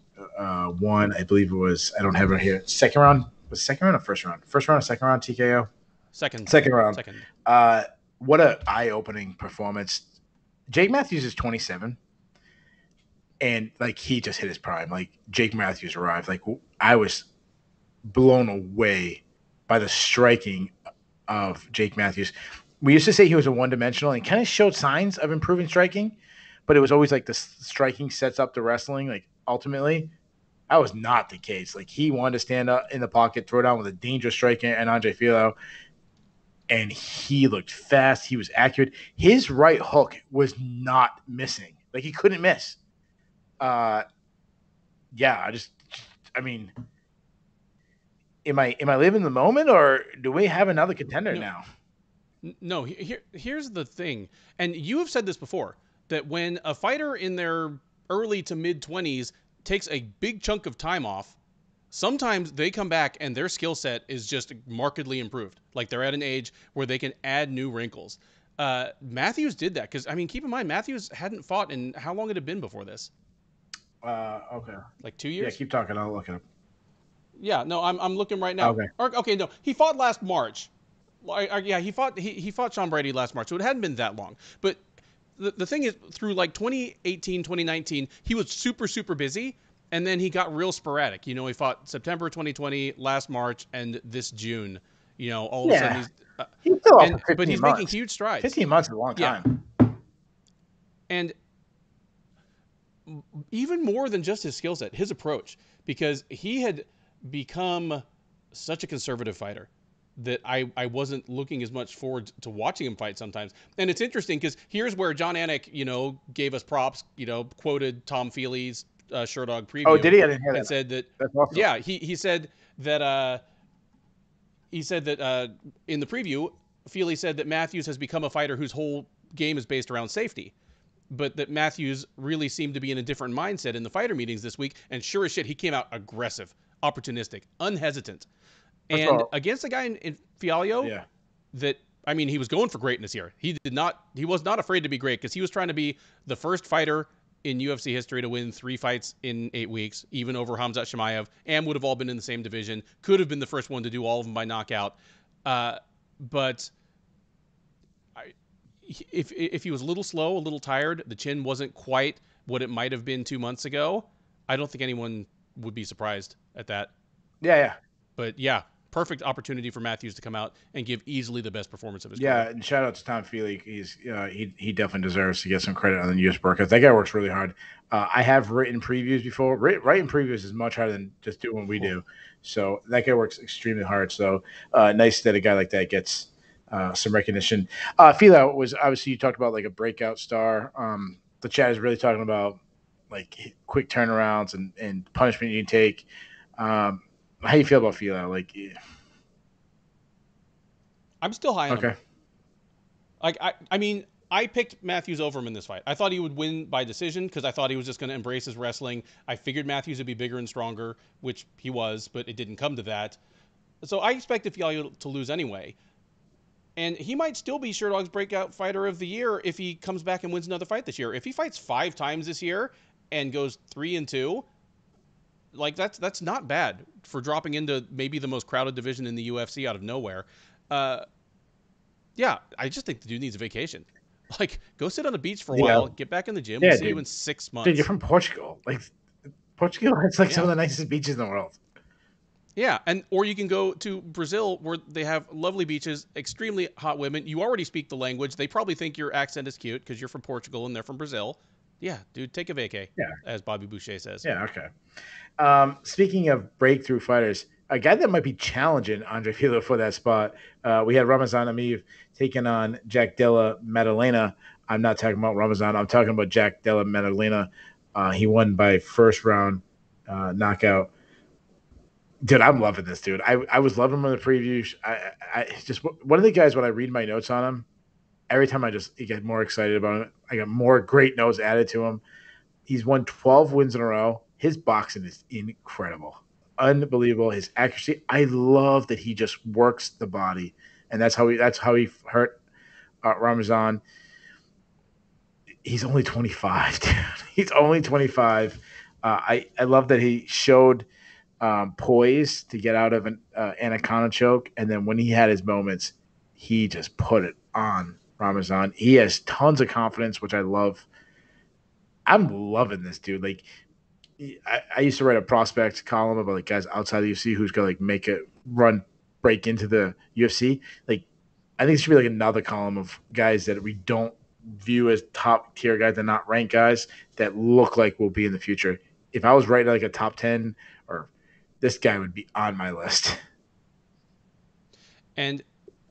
won, I believe it was, I don't have it here, second round? Was it second round or first round? First round or second round TKO? Second round. What an eye-opening performance. Jake Matthews is 27, and like he just hit his prime. Like Jake Matthews arrived. Like I was blown away by the striking of Jake Matthews. We used to say he was a one-dimensional, and he kind of showed signs of improving striking, but it was always like the striking sets up the wrestling. Like ultimately, that was not the case. Like he wanted to stand up in the pocket, throw down with a dangerous striker and Andre Filo. And he looked fast. He was accurate. His right hook was not missing. Like he couldn't miss. Yeah, I mean, am I living the moment, or do we have another contender No, now? no. Here's the thing, and you have said this before, that when a fighter in their early to mid 20s takes a big chunk of time off, sometimes they come back and their skill set is just markedly improved. Like they're at an age where they can add new wrinkles. Matthews did that because, I mean, keep in mind, Matthews hadn't fought in how long had it been before this? Okay. Like 2 Yeah, years? keep talking. I'll look it up. Yeah, no, I'm looking right now. Okay. Okay, no, he fought last March. Yeah, he fought Sean Brady last March, so it hadn't been that long. But the thing is, through like 2018, 2019, he was super busy, and then he got real sporadic. You know, he fought September 2020, last March, and this June. You know, all of a sudden Yeah, he's he's still off for but 15 he's making months. huge strides. 15 months is a long Yeah, time. and even more than just his skill set, his approach, because he had become such a conservative fighter that I wasn't looking as much forward to watching him fight sometimes. And it's interesting because here's where John Anik, you know, gave us props, you know, quoted Tom Feely's Sherdog Oh, preview did he? I didn't hear and that. said that, That's awesome. yeah, he said that in the preview, Feely said that Matthews has become a fighter whose whole game is based around safety, but that Matthews really seemed to be in a different mindset in the fighter meetings this week. And sure as shit, he came out aggressive, opportunistic, unhesitant. First of And all, against a guy in Fialho yeah, that, I mean, he was going for greatness here. He was not afraid to be great because he was trying to be the first fighter in UFC history to win 3 fights in 8 weeks, even over Khamzat Chimaev, and would have all been in the same division. Could have been the first one to do all of them by knockout. But if he was a little slow, a little tired, the chin wasn't quite what it might have been 2 months ago, I don't think anyone would be surprised at that. yeah. But yeah, perfect opportunity for Matthews to come out and give easily the best performance of his Yeah, career. and shout out to Tom Feely. He definitely deserves to get some credit on the U.S. broadcast. That guy works really hard. I have written previews before. Writing previews is much harder than just doing what we do. So that guy works extremely hard. So nice that a guy like that gets some recognition. Filo was obviously, you talked about like a breakout star. The chat is really talking about like quick turnarounds and punishment you can take. How you feel about Filo? Like, I'm still high on him. okay. Like I mean, I picked Matthews over him in this fight. I thought he would win by decision because I thought he was just going to embrace his wrestling. I figured Matthews would be bigger and stronger, which he was, but it didn't come to that. So I expected Fialho to lose anyway. And he might still be Sherdog's breakout fighter of the year if he comes back and wins another fight this year. If he fights 5 times this year and goes 3-2, like that's not bad for dropping into maybe the most crowded division in the UFC out of nowhere. Uh, yeah, I just think the dude needs a vacation. Like, go sit on the beach for a Yeah. while, get back in the gym. We'll Yeah, see you dude. in 6 Dude, you're months. from Portugal. Like, Portugal has like some Yeah. of the nicest beaches in the world. Yeah, and or you can go to Brazil where they have lovely beaches, extremely hot women. You already speak the language. They probably think your accent is cute because you're from Portugal and they're from Brazil. Yeah, dude, take a vacay, Yeah. as Bobby Boucher says. Yeah. Okay. Speaking of breakthrough fighters, a guy that might be challenging Andre Filo for that spot. We had Ramazan Ameev taking on Jack Della Maddalena. I'm not talking about Ramazan. I'm talking about Jack Della Maddalena. He won by first round knockout. Dude, I'm loving this dude. I was loving him in the previews. I just one of the guys when I read my notes on him, every time I get more excited about him. I got more great notes added to him. He's won 12 wins in a row. His boxing is incredible, unbelievable. His accuracy. I love that he just works the body, and that's how he hurt Ramazan. He's only 25, dude. He's only 25. I love that he showed poise to get out of an anaconda choke, and then when he had his moments, he just put it on Ramazan. He has tons of confidence, which I love. I'm loving this dude. Like, I used to write a prospect column about like guys outside the UFC who's gonna like make a run, break into the UFC. Like, I think it should be like another column of guys that we don't view as top tier guys, they're not ranked guys that look like will be in the future. If I was writing like a top 10, or this guy would be on my list. And,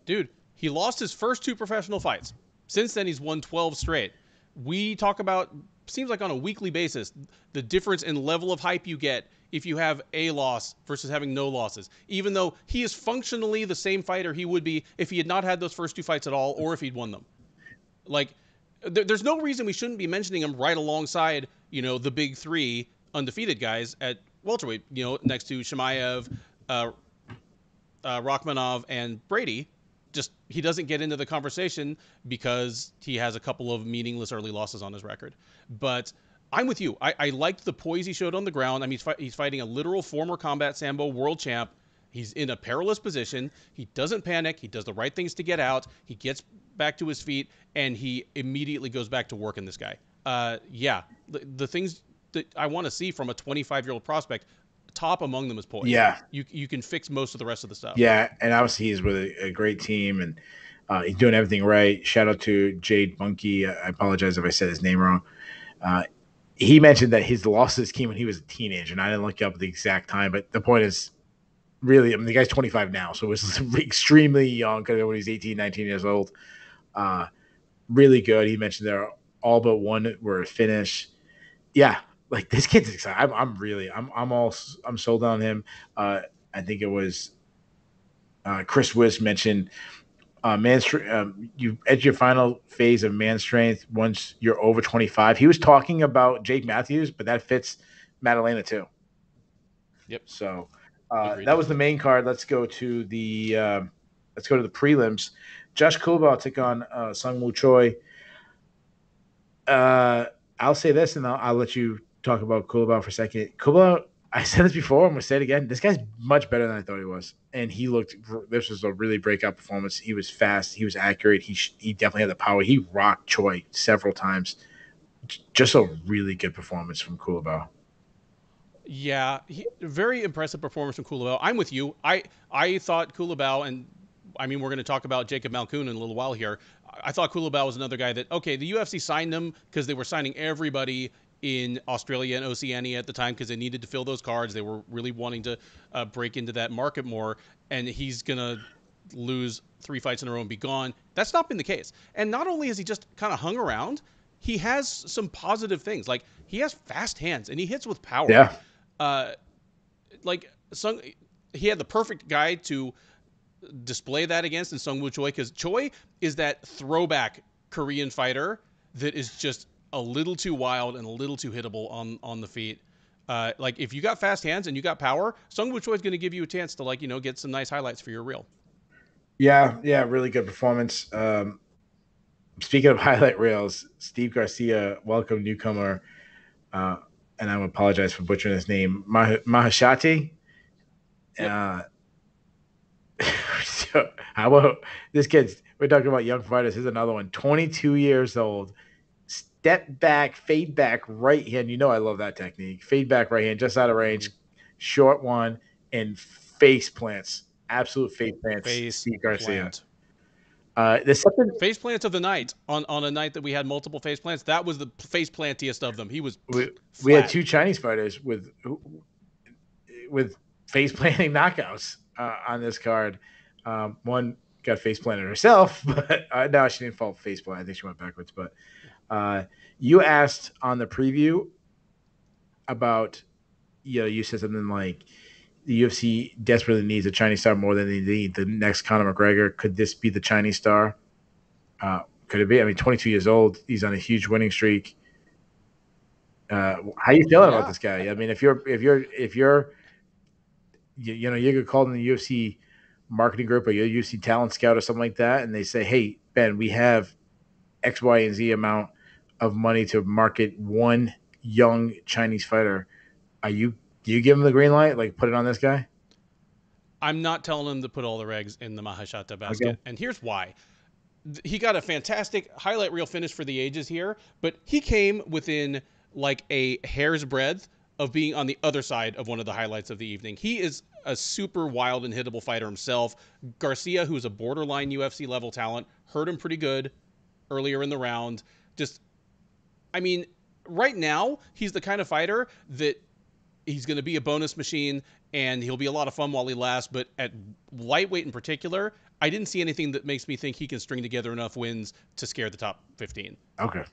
dude, he lost his first 2 professional fights. Since then, he's won 12 straight. We talk about, seems like on a weekly basis, the difference in level of hype you get if you have a loss versus having no losses, even though he is functionally the same fighter he would be if he had not had those first 2 fights at all, or if he'd won them. Like, there's no reason we shouldn't be mentioning him right alongside, the big three undefeated guys at welterweight, next to Shemaev, uh, Rachmanov, and Brady. Just he doesn't get into the conversation because he has a couple of meaningless early losses on his record. But I'm with you. I liked the poise he showed on the ground. I mean, he's fighting a literal former combat sambo world champ. He's in a perilous position. He doesn't panic. He does the right things to get out. He gets back to his feet, and he immediately goes back to working this guy. Yeah, the things that I want to see from a 25-year-old prospect, top among them is poise. Yeah. You can fix most of the rest of the stuff. Yeah, and obviously he's with a great team, and he's doing everything right. Shout out to Jade Bunky. I apologize if I said his name wrong. He mentioned that his losses came when he was a teenager, and I didn't look up the exact time, but the point is, really, I mean, the guy's 25 now, so it was extremely young because when he's 18, 19 years old. Really good. He mentioned there all but one were a finish. Yeah, like this kid's excited. I'm sold on him. I think it was Chris Wiss mentioned you at your final phase of man strength once you're over 25. He was talking about Jake Matthews, but that fits Madalena too. Yep. So that was the main card. Let's go to the prelims. Josh Kulbau took on Sung Woo Choi. I'll say this, and I'll let you talk about Kulbau for a second. Kulbau, I said this before, I'm going to say it again. This guy's much better than I thought he was. And this was a really breakout performance. He was fast. He was accurate. He definitely had the power. He rocked Choi several times. Just a really good performance from Kulbau. Yeah, very impressive performance from Kulbau. I'm with you. I thought Kulbau, and I mean, we're going to talk about Jacob Malkoun in a little while here. I thought Kulbau was another guy that, okay, the UFC signed him because they were signing everybody in Australia and Oceania at the time because they needed to fill those cards. They were really wanting to break into that market more, and he's going to lose 3 fights in a row and be gone. That's not been the case. And not only has he just kind of hung around, he has some positive things. Like, he has fast hands, and he hits with power. Yeah. He had the perfect guy to display that against in Sung Woo Choi, because Choi is that throwback Korean fighter that is just a little too wild and a little too hittable on the feet. Like, if you got fast hands and you got power, Sung Woo Choi is going to give you a chance to, like, get some nice highlights for your reel. Yeah, really good performance. Speaking of highlight reels, Steve Garcia, welcome newcomer, and I apologize for butchering his name, Mahashati. Yep. How about this kid's? We're talking about young fighters. Here's another one. 22 years old. Step back, fade back, right hand. I love that technique. Fade back, right hand, just out of range. Short one, and face plants. Absolute face plants. Steve Garcia. There's something. Face plants of the night on a night that we had multiple face plants. That was the face plantiest of them. He was. We had 2 Chinese fighters with face planting knockouts on this card. One got face planted herself, but no, she didn't fall face plant. I think she went backwards. But you asked on the preview about, you said something like the UFC desperately needs a Chinese star more than they need the next Conor McGregor. Could this be the Chinese star? Could it be? I mean, 22 years old. He's on a huge winning streak. How are you feeling about this guy? I mean, if you're you get called in the UFC marketing group or your UFC talent scout or something like that, and they say, hey, Ben, we have X, Y, and Z amount of money to market one young Chinese fighter. Do you give him the green light? Like, put it on this guy? I'm not telling him to put all their eggs in the Mahashata basket. Okay. And here's why. He got a fantastic highlight reel finish for the ages here, but he came within like a hair's breadth of being on the other side of one of the highlights of the evening. He is a super wild and hittable fighter himself. Garcia, who is a borderline UFC level talent, hurt him pretty good earlier in the round. Right now, he's the kind of fighter that he's going to be a bonus machine and he'll be a lot of fun while he lasts. But at lightweight in particular, I didn't see anything that makes me think he can string together enough wins to scare the top 15. Okay.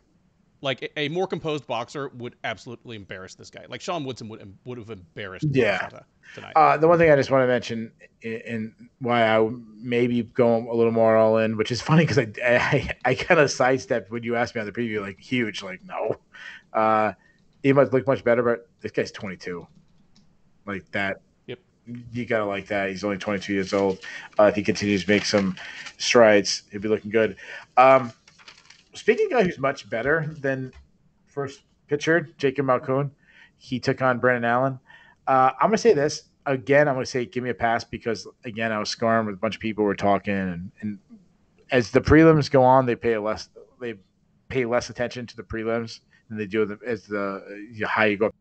Like a more composed boxer would absolutely embarrass this guy. Like Sean Woodson would have embarrassed Yeah. Prochazka tonight. The one thing I just want to mention and why I maybe go a little more all in, which is funny because I kind of sidestepped when you asked me on the preview, like huge, like no. He must look much better, but this guy's 22. Like that, Yep. you gotta like that. He's only 22 years old. If he continues to make some strides, he'll be looking good. Um, Speaking of a guy who's much better than first pitcher, Jacob Malkoon, he took on Brandon Allen. I'm gonna say this again. I'm gonna say give me a pass because again I was scoring with a bunch of people who were talking, and as the prelims go on, they pay less attention to the prelims than they do as the high you go.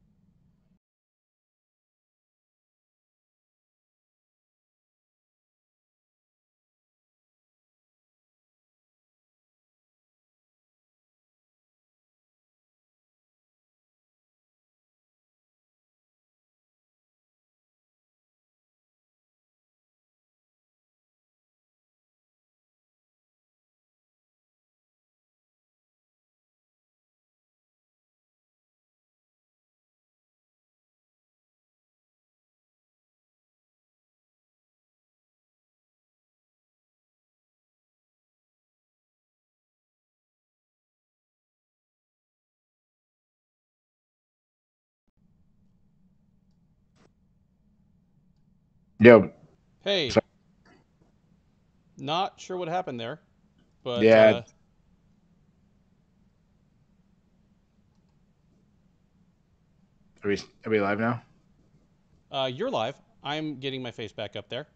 Yo, Hey, so, not sure what happened there, but yeah, are we live now? you're live. I'm getting my face back up there.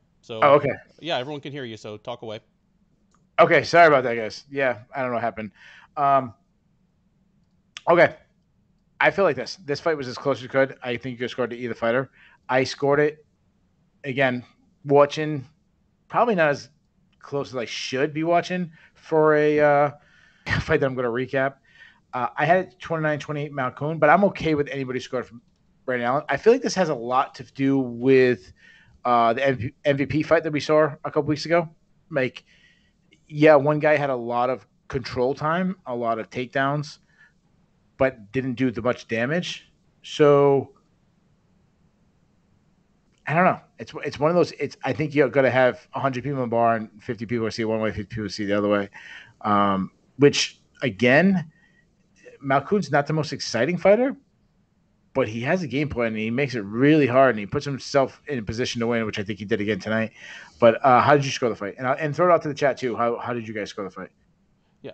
Oh, So, okay. yeah, everyone can hear you. So talk away. Okay, sorry about that, guys. Yeah, I don't know what happened. Um, okay, I feel like this fight was as close as it could. I think you could scored to either fighter. I scored it again. Watching probably not as close as I should be watching for a fight that I'm going to recap. I had it 29-28 Malkoon, but I'm okay with anybody scored from Brandon Allen. I feel like this has a lot to do with the MVP fight that we saw a couple weeks ago. Like, yeah, one guy had a lot of control time, a lot of takedowns, but didn't do the much damage. So I don't know. It's one of those. It's I think you're gonna have 100 people in the bar and 50 people see it one way, 50 people see it the other way. Which again, Malkoon's not the most exciting fighter, but he has a game plan and he makes it really hard and he puts himself in a position to win, which I think he did again tonight. But how did you score the fight? And throw it out to the chat too. How did you guys score the fight? Yeah.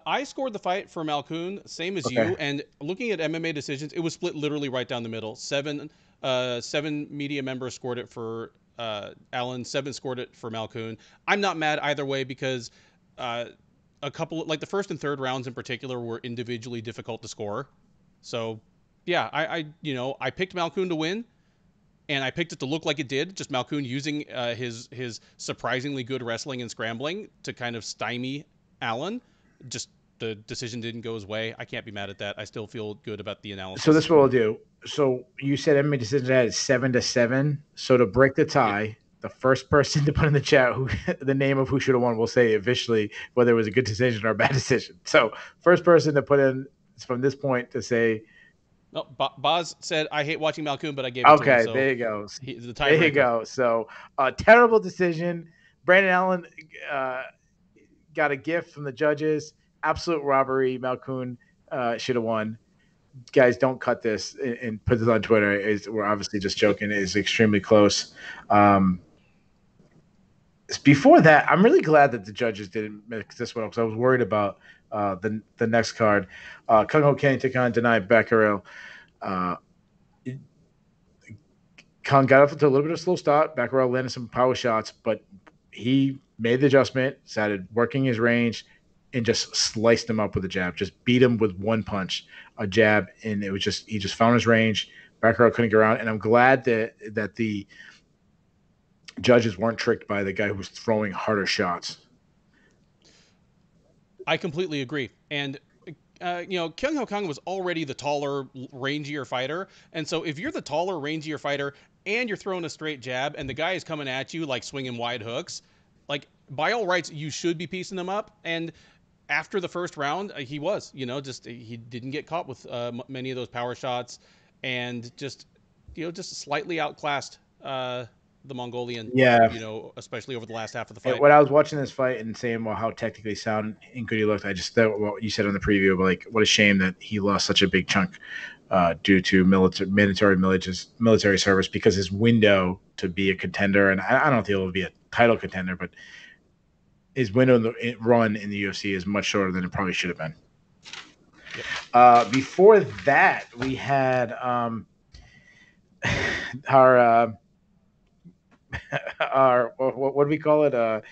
I scored the fight for Malkoon, same as Okay. you. And looking at MMA decisions, it was split literally right down the middle. Seven media members scored it for Allen. Seven scored it for Malkoon. I'm not mad either way because uh, a couple, like the first and third rounds in particular, were individually difficult to score. So, yeah, I picked Malkoon to win. And I picked it to look like it did, just Malkoon using his surprisingly good wrestling and scrambling to kind of stymie Allen. Just the decision didn't go his way. I can't be mad at that. I still feel good about the So this analysis. is what we'll do. So you said MMA decision had 7-7. So to break the Yep. tie, the first person to put in the chat who the name of who should have won will say officially whether it was a good decision or a bad decision. So first person to put in from this point to say, No, Boz said I hate watching Malkoon, but I gave it to him, okay, so there you go. he's the There you tiebreaker. go. So terrible decision. Brandon Allen uh, got a gift from the judges. Absolute robbery. Malkoon should have won. Guys, don't cut this and put this on Twitter. We're obviously just joking. It is extremely close. Um, Before that, I'm really glad that the judges didn't mix this one up because I was worried about the next card. Kung Ho Kenny took on Denai Becquerel. Uh, Kung got off to a little bit of a slow start. Becquerel landed some power shots, but he made the adjustment, started working his range, and just sliced him up with a jab. Just beat him with one punch, a jab, and it was just he just found his range. Becquerel couldn't get around, and I'm glad that the judges weren't tricked by the guy who was throwing harder shots. I completely agree. And Kyung Ho Kang was already the taller, rangier fighter, and so if you're the taller, rangier fighter and you're throwing a straight jab, and the guy is coming at you like swinging wide hooks, like by all rights, you should be piecing them up. And after the first round, he was, just he didn't get caught with many of those power shots, and just, just slightly outclassed the Mongolian, Yeah. especially over the last half of the And fight. when I was watching this fight and saying, well, how technically sound and good he looked, I just thought what you said on the preview, but like, what a shame that he lost such a big chunk due to military service, because his window to be a contender, and I don't think he'll be a title contender, but his window run in the UFC is much shorter than it probably should have been. Yep. Before that, we had our our what do we call it?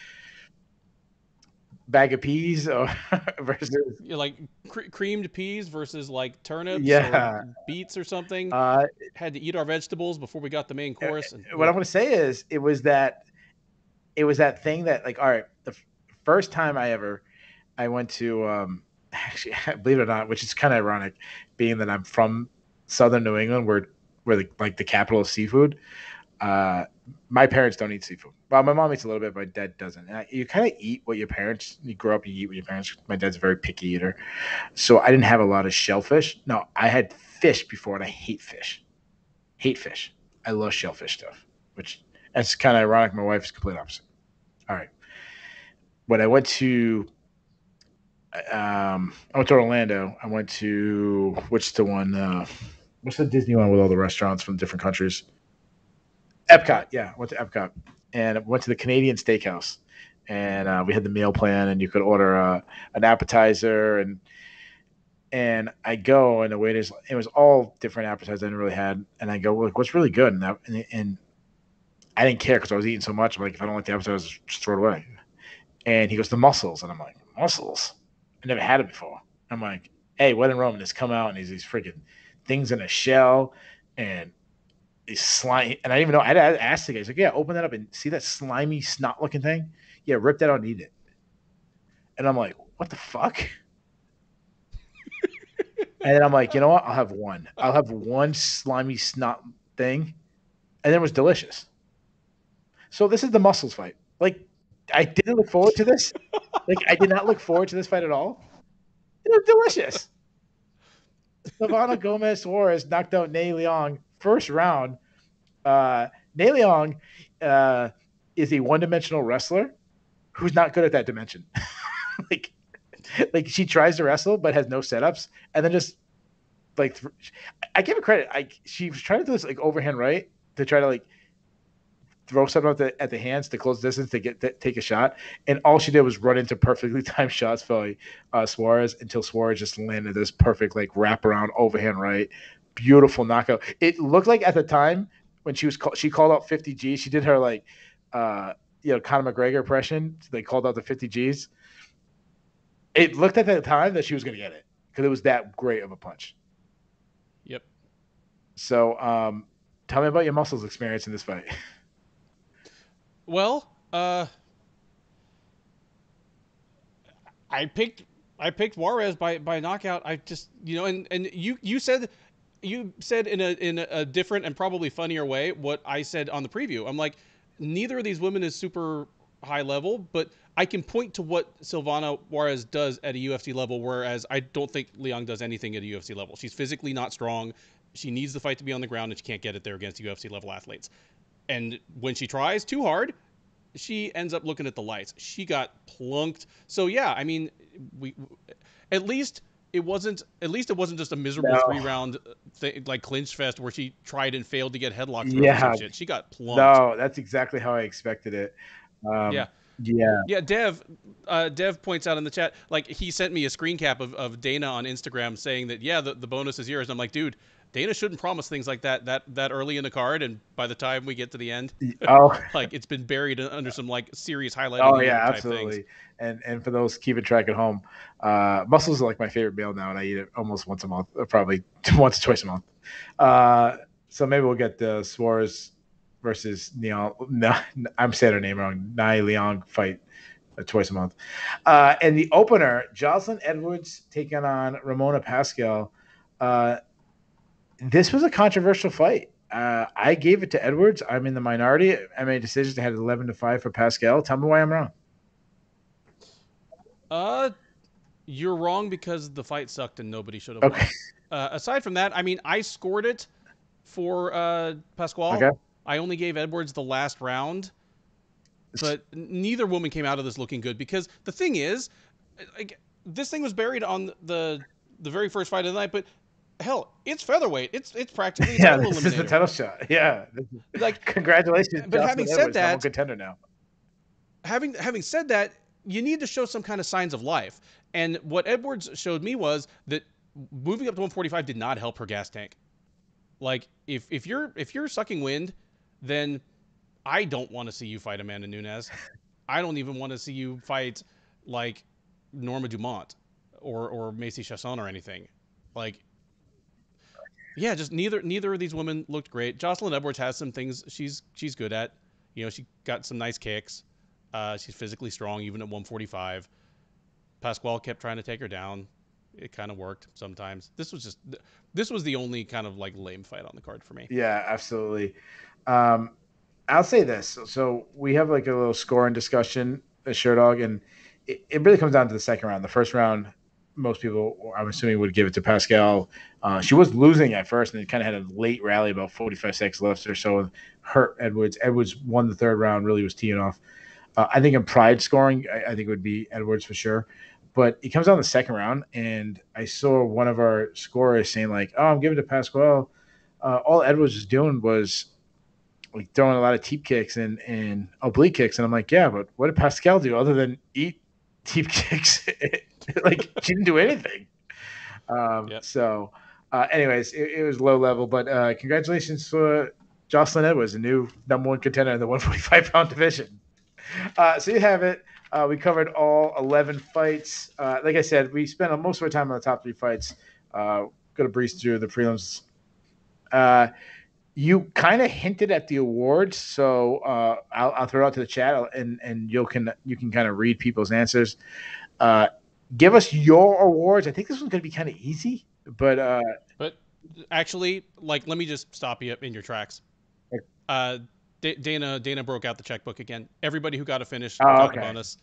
Bag of peas or versus Like creamed peas versus like turnips or yeah. beets or something. Uh, Had to eat our vegetables before we got the main course, and what I'm going to say is it was that thing that, like, all right, the first time I went to actually, believe it or not, which is kind of ironic, being that I'm from southern New England, where the capital of seafood. My parents don't eat seafood. Well, my mom eats a little bit, but my dad doesn't. And you kind of eat what you grow up, you eat what your parents. My dad's a very picky eater, so I didn't have a lot of shellfish. No, I had fish before, and I hate fish. Hate fish. I love shellfish stuff, which that's kind of ironic. My wife's complete opposite. All right. When I went to Orlando. I went to, what's the one? What's the Disney one with all the restaurants from different countries? Epcot. Yeah, I went to Epcot and went to the Canadian Steakhouse, and we had the meal plan, and you could order an appetizer, and I go, and the waiters, it was all different appetizers I didn't really had, and I go, well, like, what's really good? And I didn't care because I was eating so much. I'm like, if I don't like the appetizers, just throw it away. And he goes, the mussels, and I'm like, mussels? I never had it before. I'm like, hey, when in Rome, and it's come out, and these freaking things in a shell, and these slimy, and I didn't even know. I asked the guy, he's like, yeah, open that up and see that slimy snot looking thing. Yeah, rip that out and eat it. And I'm like, what the fuck? And then I'm like, you know what? I'll have one. I'll have one slimy snot thing, and it was delicious. So this is the muscles fight. Like, I didn't look forward to this. Like, I did not look forward to this fight at all. It was delicious. Silvana Gomez Suarez knocked out Nei Leong first round. Nei Leong is a one-dimensional wrestler who's not good at that dimension. like, like she tries to wrestle but has no setups, and then just like I give her credit. She was trying to do this like overhand right to try to like throw something at the hands to close distance to take a shot, and all she did was run into perfectly timed shots for Suarez until Suarez just landed this perfect like wraparound overhand right, beautiful knockout. It looked like at the time when she called out 50 G's, she did her like Conor McGregor impression. So they called out the 50 G's. It looked at the time that she was going to get it because it was that great of a punch. Yep. So, tell me about your muscles experience in this fight. Well, I picked Juarez by knockout. I just and you said in a different and probably funnier way what I said on the preview. I'm like, neither of these women is super high level, but I can point to what Silvana Juarez does at a UFC level, whereas I don't think Leong does anything at a UFC level. She's physically not strong. She needs the fight to be on the ground, and she can't get it there against UFC level athletes. And when she tries too hard, she ends up looking at the lights. She got plunked. So yeah, I mean, we at least it wasn't just a miserable No. 3 round like clinch fest where she tried and failed to get headlock throws or Yeah. some shit. She got plunked. No, that's exactly how I expected it. Yeah. Yeah. Yeah, Dev points out in the chat, like he sent me a screen cap of Dana on Instagram saying that the bonus is yours. And I'm like, dude, Dana shouldn't promise things like that early in the card, and by the time we get to the end, Oh, like it's been buried under some like serious highlight of oh the year yeah, type things. absolutely. And for those keeping track at home, mussels are like my favorite meal now, and I eat it almost once a month, probably once or twice a month. So maybe we'll get the Suarez versus Neon. No, I'm saying her name wrong. Nei Leong fight twice a month. And the opener, Joslyn Edwards taking on Ramona Pascal. This was a controversial fight. I gave it to Edwards. I'm in the minority. I made decisions. I had 11-5 for Pascal. Tell me why I'm wrong. Uh, You're wrong because the fight sucked and nobody should have Okay. won. Aside from that, I mean, I scored it for Okay. Pascal. I only gave Edwards the last round, but neither woman came out of this looking good because the thing is, like, this thing was buried on the very first fight of the night, but hell, it's featherweight. It's practically a Yeah, title this is the eliminator. title shot. Yeah. Like, Congratulations, but having Joslyn said Edwards, number one that, contender now. having said that, you need to show some kind of signs of life. And what Edwards showed me was that moving up to 145 did not help her gas tank. Like if you're sucking wind, then I don't want to see you fight Amanda Nunes. I don't even want to see you fight like Norma Dumont or Macy Chasson or anything. Like, yeah, just neither of these women looked great. Joslyn Edwards has some things she's good at. You know, she got some nice kicks. She's physically strong even at 145. Pascal kept trying to take her down. It kind of worked sometimes. This was the only kind of like lame fight on the card for me. Yeah, absolutely. Um, I'll say this. So we have like a little scoring discussion at Sherdog, and it really comes down to the second round. The first round, most people, I'm assuming, would give it to Pascal. She was losing at first, and it kind of had a late rally, about 45 seconds left or so. Hurt Edwards. Edwards won the third round, really was teeing off. I think in pride scoring, I think it would be Edwards for sure. But it comes down the second round, and I saw one of our scorers saying, like, oh, I'm giving it to Pascal. All Edwards was doing was like throwing a lot of teep kicks and oblique kicks, and I'm like, yeah, but what did Pascal do other than eat teep kicks? Like she didn't do anything. Yep. So, anyways, it was low level, but congratulations for Joslyn Edwards, a new number one contender in the 145-pound division. So you have it. We covered all 11 fights. Like I said, we spent most of our time on the top three fights. Going to breeze through the prelims. You kind of hinted at the awards, so I'll throw it out to the chat, and you can kind of read people's answers. Give us your awards. I think this one's going to be kind of easy, but But actually, like, let me just stop you in your tracks. Uh, Dana broke out the checkbook again. Everybody who got a finish got the okay, bonus,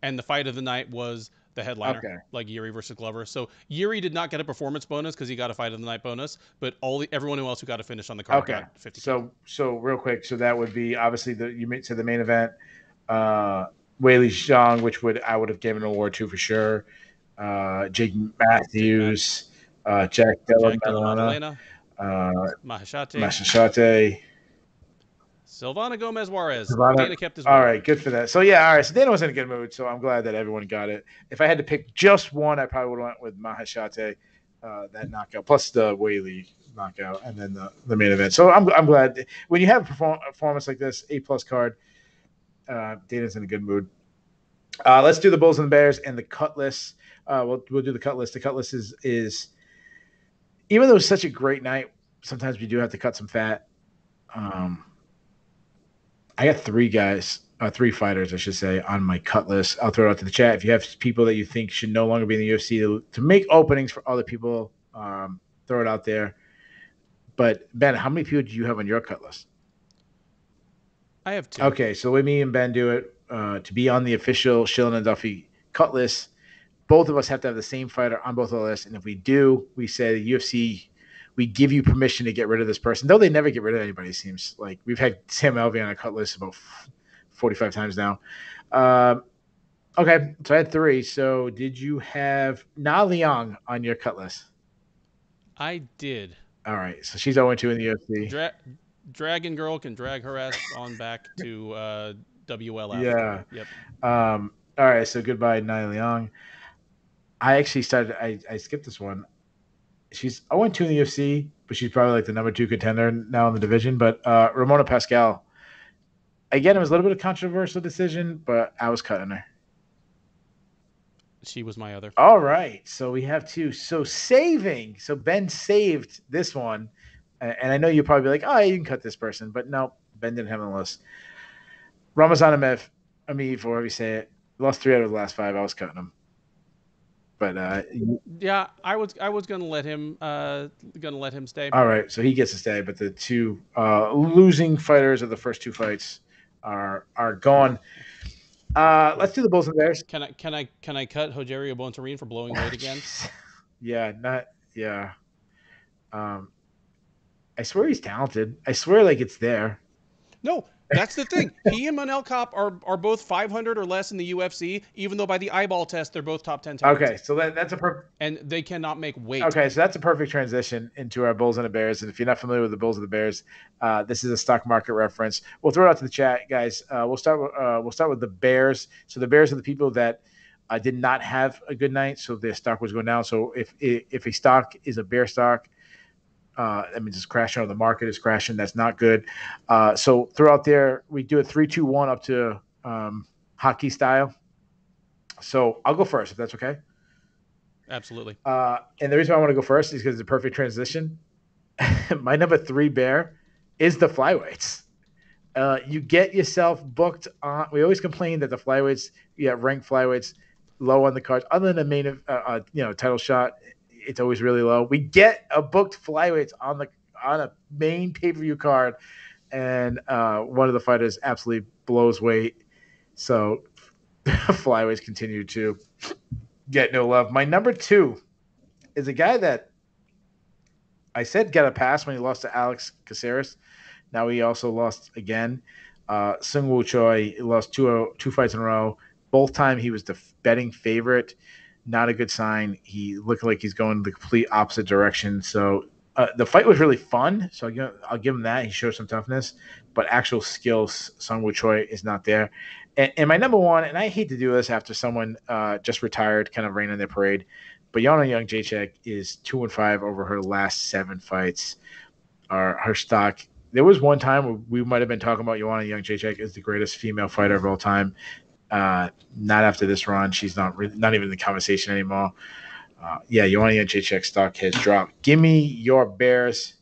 and the fight of the night was the headliner, okay, like Yuri versus Glover. So Yuri did not get a performance bonus because he got a fight of the night bonus, but everyone else who got a finish on the card okay. got 50K. So real quick, so that would be obviously the main event. Uh, Whaley Zhang, which I would have given an award to for sure. Jake Matthews, Jack Della Jack Della Maddalena, Maddalena, uh, Mahashate, Mashashate. Silvana Gomez Juarez. Savannah. Dana kept his All word. right, good for that. So yeah, all right. So Dana was in a good mood, so I'm glad that everyone got it. If I had to pick just one, I probably would have went with Mahashate, that knockout, plus the Whaley knockout, and then the main event. So I'm glad when you have a performance like this, A+ card. Dana's in a good mood. Let's do the Bulls and the Bears and the cut list. We'll do the cut list. The cut list is even though it's such a great night, sometimes we do have to cut some fat. I got three fighters, I should say, on my cut list. I'll throw it out to the chat. If you have people that you think should no longer be in the UFC to make openings for other people, throw it out there. But Ben, how many people do you have on your cut list? I have 2. Okay, so let me and Ben do it to be on the official Shillan and Duffy cut list. Both of us have to have the same fighter on both of the lists, and if we do, we say the UFC, we give you permission to get rid of this person. Though they never get rid of anybody, it seems like we've had Sam Alvey on a cut list about 45 times now. Okay, so I had 3. So did you have Na Liang on your cut list? I did. All right, so she's 0-2 in the UFC. Dragon Girl can drag her ass on back to WLF. Yeah. Yep. All right, so goodbye, Na Liang. I actually I skipped this one. She's 0-2 in the UFC, but she's probably like the number 2 contender now in the division. But Ramona Pascal, again, it was a little bit of a controversial decision, but I was cutting her. She was my other. All right, so we have 2. So Ben saved this one, and I know you'll probably be like, oh, you can cut this person, but no, Ben didn't have on the list. Ramazan Ameev, or however you say it, lost 3 out of the last 5. I was cutting him. But yeah, I was gonna let him stay. All right, so he gets to stay, but the 2 losing fighters of the first 2 fights are gone. Let's do the Bulls and Bears. Can I cut Rogerio Bontorin for blowing weight again? Yeah, not yeah. Um, I swear he's talented. I swear, like it's there. No, that's the thing. He and Manel Kopp are both 500 or less in the UFC, even though by the eyeball test they're both top 10 talents, Okay, so that's a perfect. and they cannot make weight. Okay, so that's a perfect transition into our Bulls and the Bears. And if you're not familiar with the Bulls and the Bears, this is a stock market reference. We'll throw it out to the chat, guys. We'll start with the Bears. So the Bears are the people that did not have a good night, so their stock was going down. So if a stock is a bear stock, that means it's crashing, or the market is crashing. That's not good. So throughout there, we do a 3-2-1 up to hockey style. So I'll go first if that's okay. Absolutely. And the reason why I want to go first is because it's a perfect transition. My number 3 bear is the flyweights. You get yourself booked on. We always complain that the flyweights, ranked flyweights, low on the cards. Other than the main, title shot, it's always really low. We get a booked flyweights on a main pay per view card, and one of the fighters absolutely blows weight. So flyweights continue to get no love. My number 2 is a guy that I said got a pass when he lost to Alex Caceres. Now he also lost again. Sung Woo Choi lost two fights in a row. Both time he was the betting favorite. Not a good sign. He looked like he's going the complete opposite direction. So the fight was really fun. So I'll give him that. He showed some toughness, but actual skills, Sung Woo Choi is not there. And my number 1, and I hate to do this after someone just retired, kind of raining their parade, but Yana Jędrzejczyk is 2-5 over her last 7 fights. Her stock. There was one time where we might have been talking about Joanna Jędrzejczyk as the greatest female fighter of all time. Not after this run. She's not even in the conversation anymore. Joanna Jędrzejczyk stock has dropped. Give me your Bears.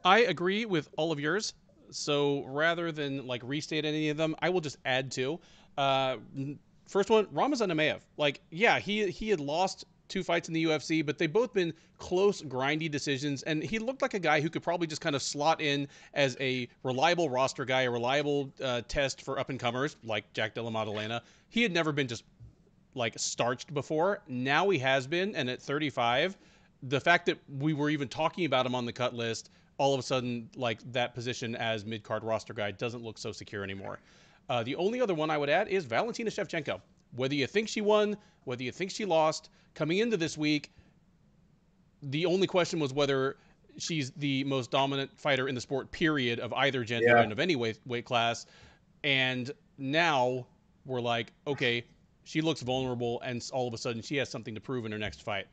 I agree with all of yours. So rather than like restate any of them, I will just add two. Uh, First one, Ramazan Amaev. He had lost 2 fights in the UFC, but they've both been close, grindy decisions, and he looked like a guy who could probably just kind of slot in as a reliable roster guy, a reliable test for up and comers like Jack Della Maddalena. He had never been just like starched before. Now he has been, and at 35, the fact that we were even talking about him on the cut list, all of a sudden, like that position as mid card roster guy doesn't look so secure anymore. The only other one I would add is Valentina Shevchenko. Whether you think she won, whether you think she lost, coming into this week, the only question was whether she's the most dominant fighter in the sport, period, of either gender and of any weight class. And now we're like, okay, she looks vulnerable, and all of a sudden she has something to prove in her next fight.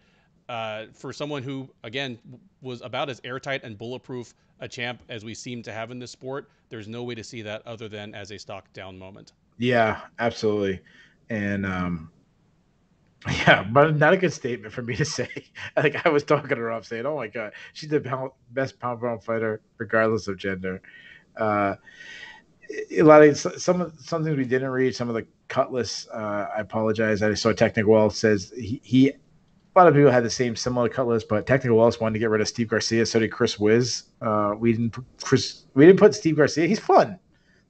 For someone who, again, was about as airtight and bulletproof a champ as we seem to have in this sport, there's no way to see that other than as a stock down moment. Yeah, absolutely. And but not a good statement for me to say. Like I was talking her up, saying, "Oh my god, she's the best pound for pound fighter, regardless of gender." Uh, a lot of some things we didn't read. Some of the cut lists. I apologize. I saw Technical Wealth says he. A lot of people had the same similar cut list, but Technical Wealth wanted to get rid of Steve Garcia. So did Chris Wiz. We didn't put Steve Garcia. He's fun.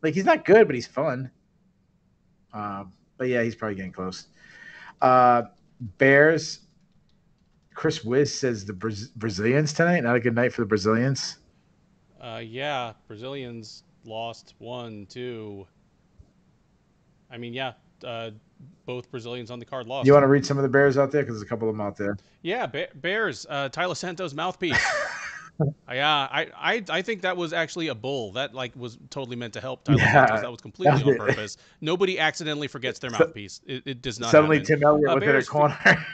Like he's not good, but he's fun. But yeah, he's probably getting close. Bears. Chris Wiz says the Brazilians tonight. Not a good night for the Brazilians. Brazilians lost 1, 2. I mean, both Brazilians on the card lost. You want to read some of the Bears out there? Because there's a couple of them out there. Yeah, Bears. Tyler Santos mouthpiece. I think that was actually a bull. That was totally meant to help Tyler Santos. That was completely on purpose. Nobody accidentally forgets their mouthpiece. It does not suddenly happen. Tim Elliott was in a corner.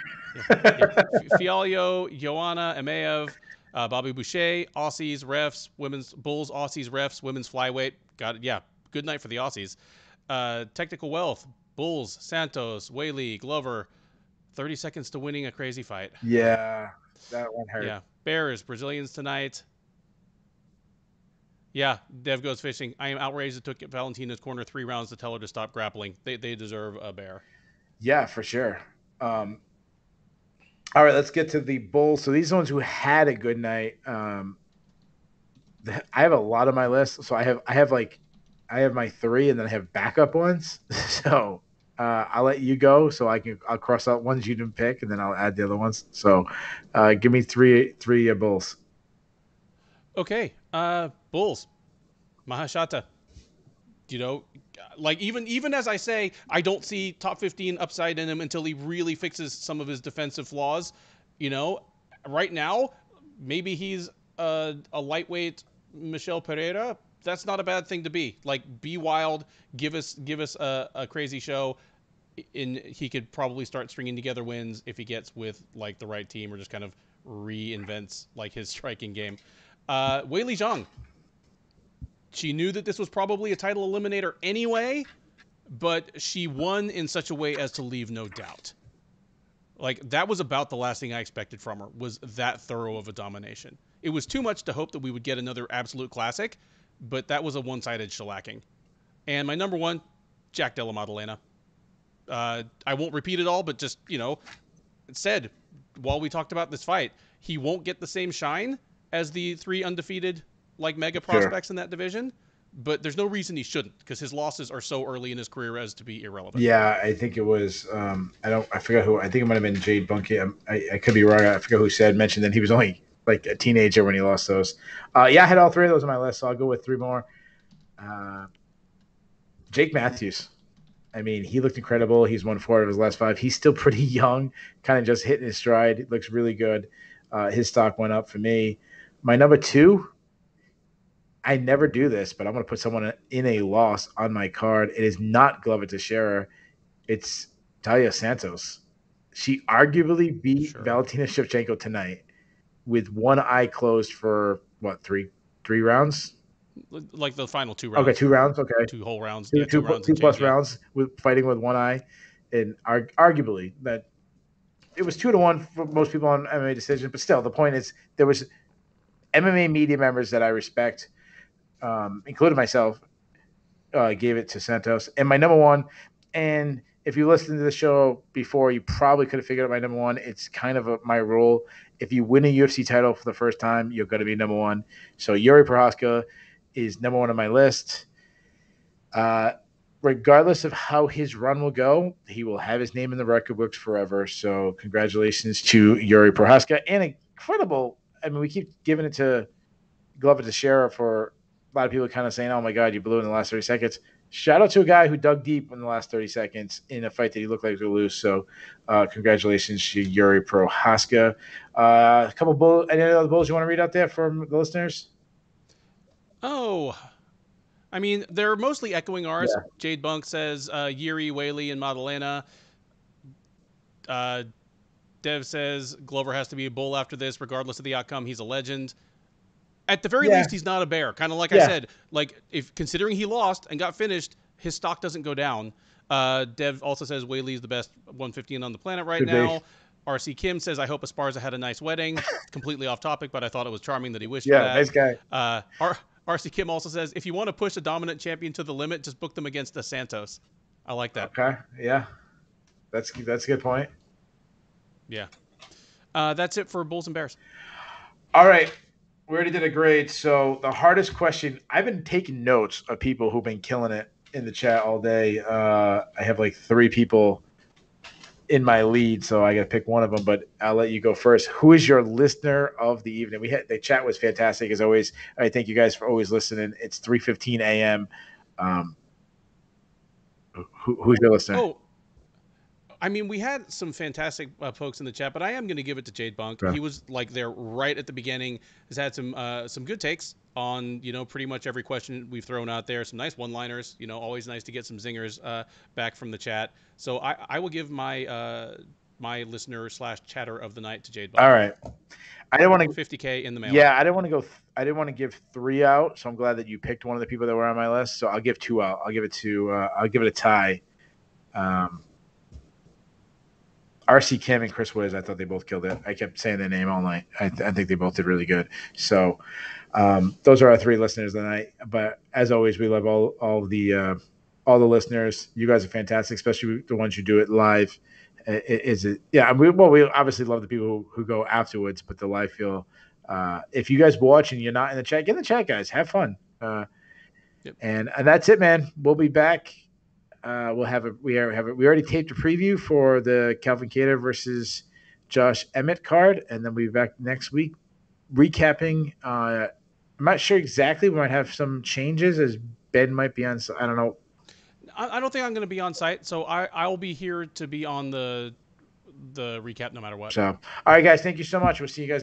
Fialho, Joanna, Amaev, Bobby Boucher, Aussies, refs, women's Bulls, Aussies, refs, women's flyweight. Got it. Yeah, good night for the Aussies. Technical Wealth, Bulls, Santos, Whaley, Glover. 30 seconds to winning a crazy fight. Yeah, that one hurt. Yeah, Bears, Brazilians tonight. Yeah, Dev goes fishing. I am outraged it took Valentina's corner 3 rounds to tell her to stop grappling. They deserve a bear. Yeah, for sure. All right, let's get to the Bulls. So these ones who had a good night. I have a lot on my list. So I have I have my three, and then I have backup ones. So I'll let you go, so I'll cross out ones you didn't pick, and then I'll add the other ones. So give me three Bulls. Okay. Bulls. Mahashata. You know, like even as I say, I don't see top 15 upside in him until he really fixes some of his defensive flaws. You know, right now, maybe he's a lightweight Michel Pereira. That's not a bad thing to be. Like, be wild, give us a crazy show, and he could probably start stringing together wins if he gets with like the right team or just kind of reinvents like his striking game. Whaley Zhang. She knew that this was probably a title eliminator anyway, but she won in such a way as to leave no doubt. Like, that was about the last thing I expected from her, was that thorough of a domination. It was too much to hope that we would get another absolute classic, but that was a one-sided shellacking. And my number one, Jack Della Maddalena. I won't repeat it all, but just, it said while we talked about this fight, he won't get the same shine as the three undefeated like mega prospects in that division, but there's no reason he shouldn't, because his losses are so early in his career as to be irrelevant. Yeah, I think it was. I forgot who. I think it might have been Jade Bunky. I could be wrong. I forget who mentioned that he was only like a teenager when he lost those. Yeah, I had all three of those on my list, so I'll go with three more. Jake Matthews. I mean, he looked incredible. He's won 4 of his last 5. He's still pretty young, kind of just hitting his stride. It looks really good. His stock went up for me. My number 2, I never do this, but I'm going to put someone in a loss on my card. It is not Glover Teixeira. It's Talia Santos. She arguably beat Valentina Shevchenko tonight with one eye closed for, what, three rounds? Like the final 2 rounds. Okay, 2 rounds. Okay. 2 whole rounds. Two plus rounds with fighting with one eye. And arguably that it was 2-1 for most people on MMA decision. But still, the point is there was MMA media members that I respect, including myself, gave it to Santos. And my number 1, and if you listened to the show before, you probably could have figured out my number 1. It's kind of my rule. If you win a UFC title for the first time, you're going to be number 1. So Yuri Prohaska is number 1 on my list. Regardless of how his run will go, he will have his name in the record books forever. So congratulations to Yuri Prohaska. And incredible. I mean, we keep giving it to Glover Teixeira for a lot of people kind of saying, oh my God, you blew in the last 30 seconds. Shout out to a guy who dug deep in the last 30 seconds in a fight that he looked like he would lose. So congratulations to Yuri Prohaska. A couple any other bulls you want to read out there from the listeners? Oh, I mean, they're mostly echoing ours. Yeah. Jade Bunk says Yuri, Whaley, and Maddalena. Dev says Glover has to be a bull after this, regardless of the outcome. He's a legend. At the very least, he's not a bear. Kind of like I said, like if considering he lost and got finished, his stock doesn't go down. Dev also says Whaley is the best 115 on the planet right now. RC Kim says, I hope Esparza had a nice wedding. Completely off topic, but I thought it was charming that he wished for that. Nice guy. RC Kim also says, if you want to push a dominant champion to the limit, just book them against the Santos. I like that. Okay, yeah. That's a good point. Yeah. That's it for Bulls and Bears. All right. We already did a grade. So the hardest question, I've been taking notes of people who've been killing it in the chat all day. I have like 3 people in my lead, so I got to pick one of them, but I'll let you go first. Who is your listener of the evening? The chat was fantastic as always. I thank you guys for always listening. It's 3:15 a.m. Who's your listener? Oh, I mean, we had some fantastic folks in the chat, but I am going to give it to Jade Bunk. Yeah. He was like there right at the beginning. Has had some good takes on pretty much every question we've thrown out there. Some nice one-liners. Always nice to get some zingers back from the chat. So I will give my my listener / chatter of the night to Jade Bunk. All right. I didn't want to 50K in the mail. Yeah, I didn't want to go. I didn't want to give 3 out, so I'm glad that you picked one of the people that were on my list. So I'll give 2 out. I'll give it a tie. RC Kim and Chris Wiz, I thought they both killed it. I kept saying their name all night. I think they both did really good. So those are our 3 listeners tonight. But as always, we love all the listeners. You guys are fantastic, especially the ones who do it live. Yeah, we obviously love the people who go afterwards, but the live feel. If you guys watch and you're not in the chat, get in the chat, guys. Have fun. Yep. And that's it, man. We'll be back. We already taped a preview for the Calvin Kattar versus Josh Emmett card, and then we'll be back next week recapping. I'm not sure exactly. We might have some changes as Ben might be on. I don't know. I don't think I'm going to be on site, so I'll be here to be on the recap no matter what. So, all right, guys, thank you so much. We'll see you guys.